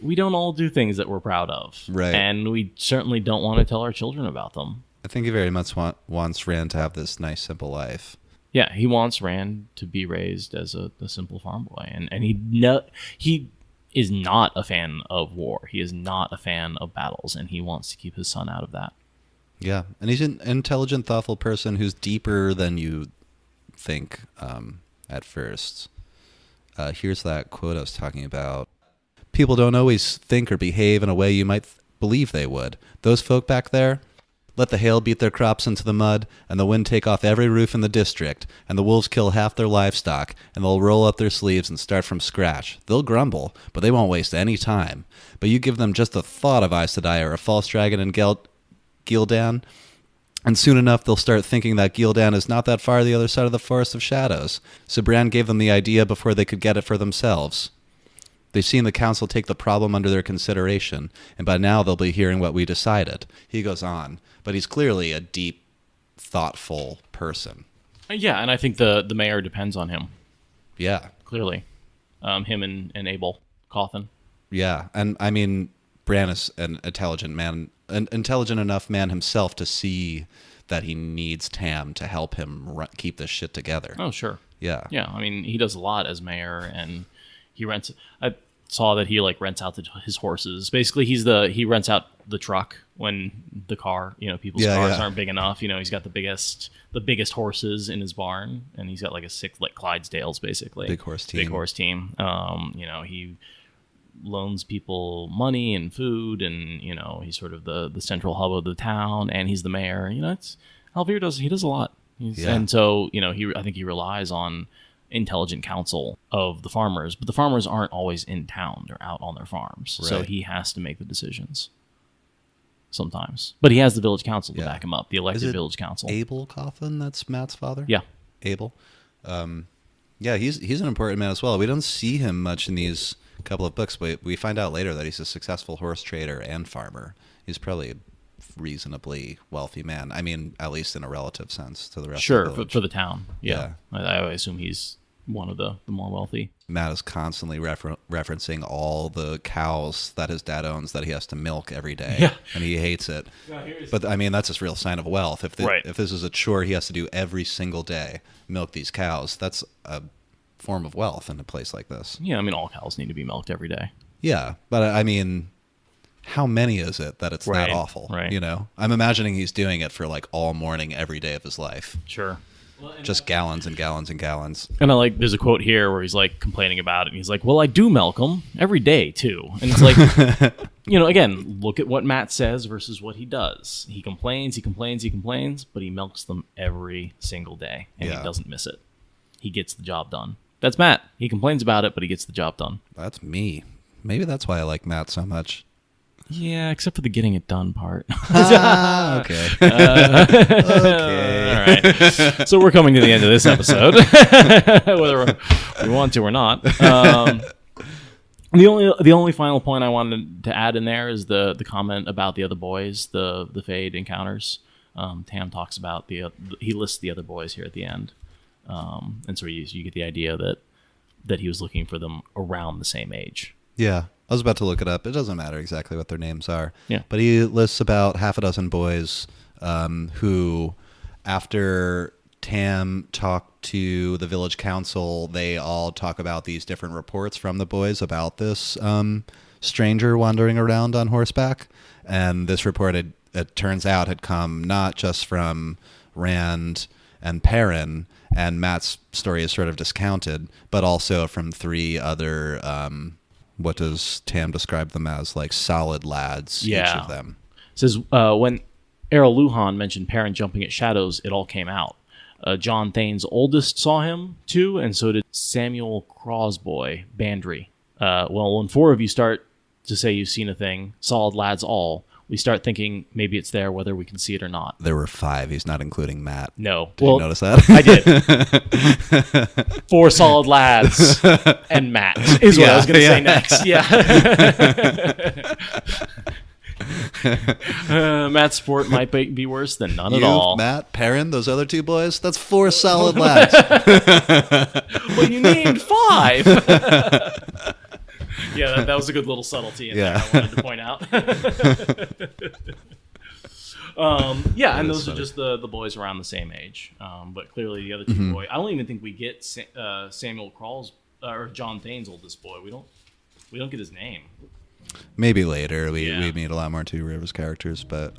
We don't all do things that we're proud of, right? And we certainly don't want to tell our children about them. I think he very much wants Rand to have this nice, simple life. Yeah, he wants Rand to be raised as a simple farm boy, and he is not a fan of war. He is not a fan of battles, and he wants to keep his son out of that. Yeah, and he's an intelligent, thoughtful person who's deeper than you think at first. Here's that quote I was talking about. "People don't always think or behave in a way you might believe they would. Those folk back there, let the hail beat their crops into the mud, and the wind take off every roof in the district, and the wolves kill half their livestock, and they'll roll up their sleeves and start from scratch. They'll grumble, but they won't waste any time. But you give them just the thought of Aes Sedai or a false dragon in Gildan, and soon enough they'll start thinking that Gildan is not that far the other side of the Forest of Shadows. So Bran gave them the idea before they could get it for themselves. They've seen the council take the problem under their consideration, and by now they'll be hearing what we decided." He goes on, but he's clearly a deep, thoughtful person. Yeah, and I think the mayor depends on him. Yeah. Clearly. Him and Abel Cawthon. Yeah, and I mean, Bran is an intelligent enough man himself to see that he needs Tam to help him keep this shit together. Oh, sure. Yeah. Yeah, I mean, he does a lot as mayor, and I saw that he rents out his horses. Basically, he rents out the truck when the car, people's cars aren't big enough. He's got the biggest horses in his barn, and he's got like a 6 Clydesdales, basically. Big horse team. He loans people money and food, and he's sort of the central hub of the town, and he's the mayor. Alvir does a lot. And so I think he relies on intelligent counsel of the farmers, but the farmers aren't always in town. They're out on their farms. Right. So he has to make the decisions sometimes. But he has the village council to back him up, the elected village council. Abel Cawthon, that's Matt's father? Yeah. Abel. Yeah, he's an important man as well. We don't see him much in these couple of books, but we find out later that he's a successful horse trader and farmer. He's probably a reasonably wealthy man. I mean, at least in a relative sense to the rest of the village. For the town. Yeah. I assume he's one of the more wealthy. Matt is constantly referencing all the cows that his dad owns that he has to milk every day. Yeah. And he hates it. But I mean, that's a real sign of wealth. If this is a chore he has to do every single day, milk these cows, that's a form of wealth in a place like this. Yeah, I mean, all cows need to be milked every day. Yeah, but I mean, how many is it that it's that awful? Right. I'm imagining he's doing it for all morning, every day of his life. Sure. Just gallons and gallons and gallons. And there's a quote here where he's complaining about it. And he's like, "Well, I do milk them every day too." And it's like, again, look at what Matt says versus what he does. He complains, but he milks them every single day, and he doesn't miss it. He gets the job done. That's Matt. He complains about it, but he gets the job done. That's me. Maybe that's why I like Matt so much. Yeah, except for the getting it done part. Okay. Okay. All right. So we're coming to the end of this episode, whether we want to or not. The only final point I wanted to add in there is the comment about the other boys, the Fade encounters. Tam talks about he lists the other boys here at the end, and so you get the idea that he was looking for them around the same age. Yeah. I was about to look it up. It doesn't matter exactly what their names are. Yeah. But he lists about half a dozen boys who, after Tam talked to the village council, they all talk about these different reports from the boys about this stranger wandering around on horseback. And this report, it turns out, had come not just from Rand and Perrin, and Matt's story is sort of discounted, but also from 3 other, what does Tam describe them as, like solid lads, each of them. It says, when Errol Luhan mentioned Perrin jumping at shadows, it all came out. John Thane's oldest saw him, too, and so did Samuel Crosboy, Bandry. Well, when 4 of you start to say you've seen a thing, solid lads all, we start thinking maybe it's there, whether we can see it or not. There were 5. He's not including Matt. No. Did you notice that? I did. 4 solid lads and Matt is what I was going to say next. Yeah. Matt's sport might be worse than none at all. Matt, Perrin, those other 2 boys, that's 4 solid lads. Well, you named 5. Yeah, that was a good little subtlety in there I wanted to point out. And those are just the boys around the same age. But clearly the other 2 boys, I don't even think we get Samuel Crawls or John Thane's oldest boy. We don't get his name. Maybe later. We meet a lot more 2 Rivers characters, but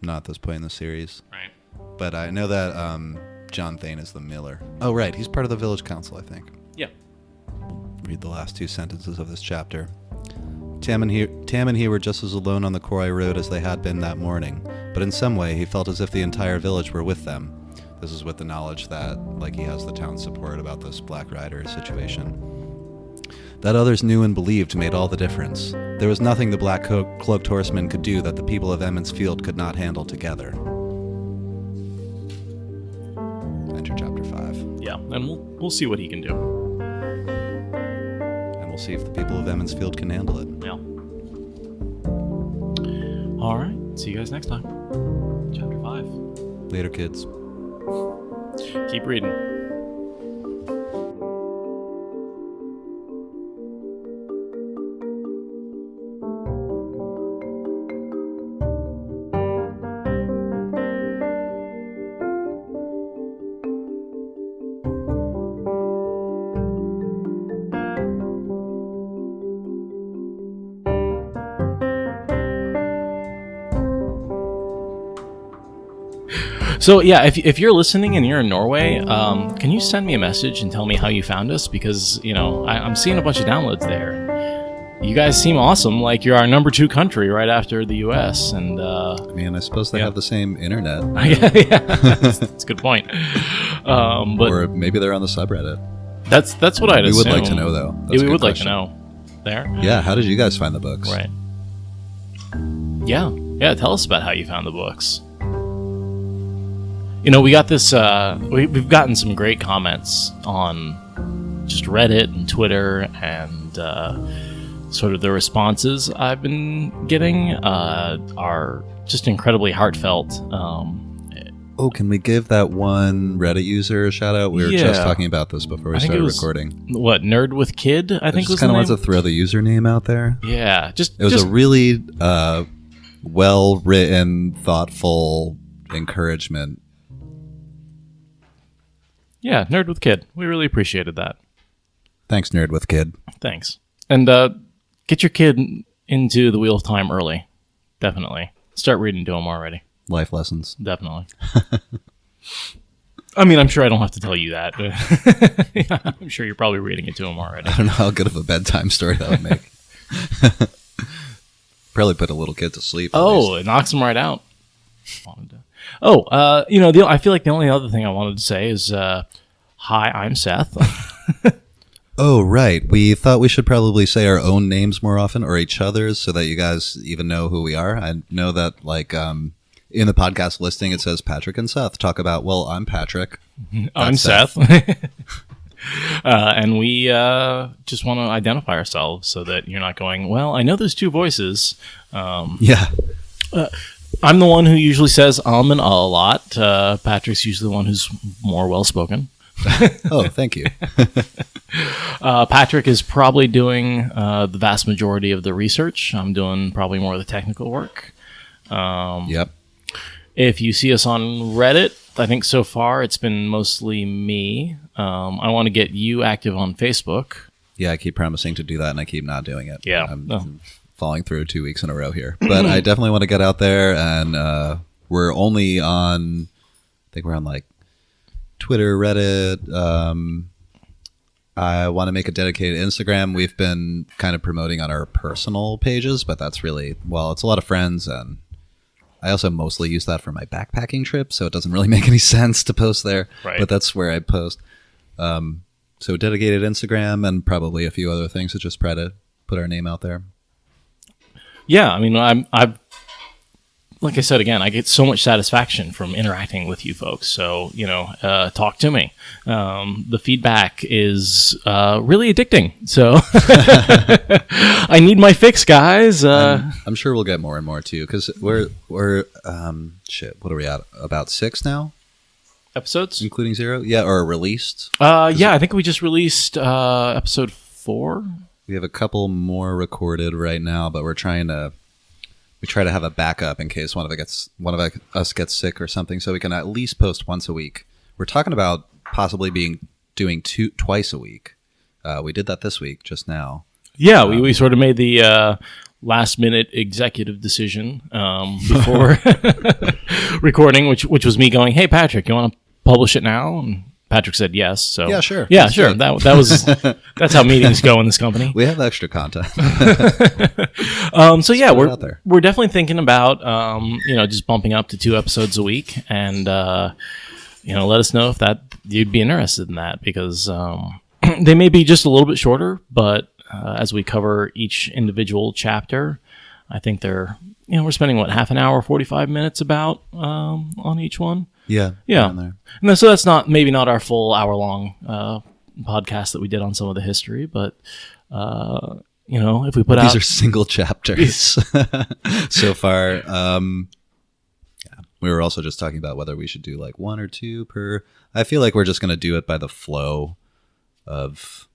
not at this point in the series. Right. But I know that John Thane is the miller. Oh, right. He's part of the village council, I think. Yeah. Read the last 2 sentences of this chapter. Tam and he were just as alone on the Korai Road as they had been that morning, but in some way he felt as if the entire village were with them. This is with the knowledge that, like, he has the town's support about this Black Rider situation. That others knew and believed made all the difference. There was nothing the Black Cloaked Horseman could do that the people of Emond's Field could not handle together. Enter chapter 5. Yeah, and we'll see what he can do. We'll see if the people of Emond's Field can handle it. Yeah. All right. See you guys next time. Chapter 5. Later, kids. Keep reading. So yeah, if you're listening and you're in Norway, can you send me a message and tell me how you found us? Because, I'm seeing a bunch of downloads there. You guys seem awesome. Like, you're our number 2 country right after the U.S. And I suppose they have the same internet. Yeah, that's a good point. But or maybe they're on the subreddit. That's what I'd assume. We would like to know, though. Yeah, we would like to know. There. Yeah. How did you guys find the books? Right. Yeah. Tell us about how you found the books. We got this, we've gotten some great comments on just Reddit and Twitter, and sort of the responses I've been getting are just incredibly heartfelt. Can we give that one Reddit user a shout out? We were just talking about this before we started recording. What, Nerd with Kid, I think was the name? I just kind of wanted to throw the username out there. Yeah. It was a really well-written, thoughtful encouragement. Yeah, Nerd with Kid. We really appreciated that. Thanks, Nerd with Kid. Thanks. And get your kid into the Wheel of Time early. Definitely. Start reading to him already. Life lessons. Definitely. I'm sure I don't have to tell you that. I'm sure you're probably reading it to him already. I don't know how good of a bedtime story that would make. Probably put a little kid to sleep. It knocks him right out. I feel like the only other thing I wanted to say is, hi, I'm Seth. Oh, right. We thought we should probably say our own names more often, or each other's, so that you guys even know who we are. I know that, in the podcast listing, it says Patrick and Seth talk about, well, I'm Patrick. I'm Seth. And we just want to identify ourselves so that you're not going, well, I know there's 2 voices. Yeah. I'm the one who usually says and a lot. Patrick's usually the one who's more well-spoken. Oh, thank you. Patrick is probably doing the vast majority of the research. I'm doing probably more of the technical work. Yep. If you see us on Reddit, I think so far it's been mostly me. I want to get you active on Facebook. Yeah, I keep promising to do that, and I keep not doing it. Yeah. I'm falling through 2 weeks in a row here. But I definitely want to get out there, and we're only on, I think we're on like Twitter, Reddit. I want to make a dedicated Instagram. We've been kind of promoting on our personal pages, but that's really, well, it's a lot of friends, and I also mostly use that for my backpacking trip, so it doesn't really make any sense to post there. Right. But that's where I post. So dedicated Instagram and probably a few other things to just try to put our name out there. Yeah, I mean, I've like I said again, I get so much satisfaction from interacting with you folks. So talk to me. The feedback is really addicting. So I need my fix, guys. I'm sure we'll get more and more too, because we're shit. What are we at? About 6 now, Episodes, including 0. Yeah, or released. I think we just released episode 4. We have a couple more recorded right now, but we try to have a backup in case one of us gets sick or something, so we can at least post once a week. We're talking about possibly doing twice a week. We did that this week just now. Yeah, we sort of made the last minute executive decision before recording, which was me going, "Hey Patrick, you want to publish it now?" And Patrick said yes. So yeah, sure. Yeah, sure. That was that's how meetings go in this company. We have extra content. So yeah, we're definitely thinking about just bumping up to 2 episodes a week, and let us know if that you'd be interested in that, because they may be just a little bit shorter, but as we cover each individual chapter, I think they're we're spending half an hour, 45 minutes about on each one. Yeah. And so that's maybe not our full hour-long podcast that we did on some of the history, but if we put these are single chapters so far. We were also just talking about whether we should do like 1 or 2 per. I feel like we're just going to do it by the flow of.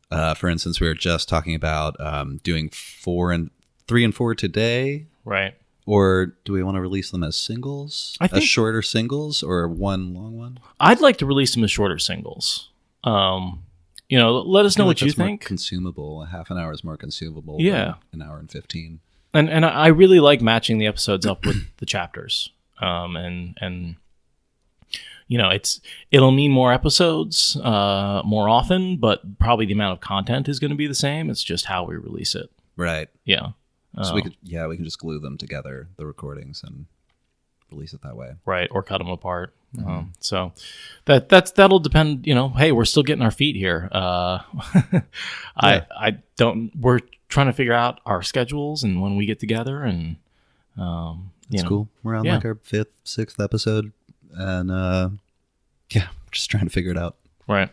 For instance, we were just talking about doing 3 and 4 today, right? Or do we want to release them as singles? As shorter singles, or one long one? I'd like to release them as shorter singles. Let us know what you think. More consumable. A half an hour is more consumable. Yeah. Than an hour and 15. And I really like matching the episodes up with the chapters. It'll mean more episodes more often, but probably the amount of content is going to be the same. It's just how we release it. Right. Yeah. So we can just glue them together, the recordings, and release it that way. Right, or cut them apart. Mm-hmm. So that'll depend. Hey, we're still getting our feet here. We're trying to figure out our schedules and when we get together, and it's cool. We're on like our 5th, 6th episode, and just trying to figure it out. Right.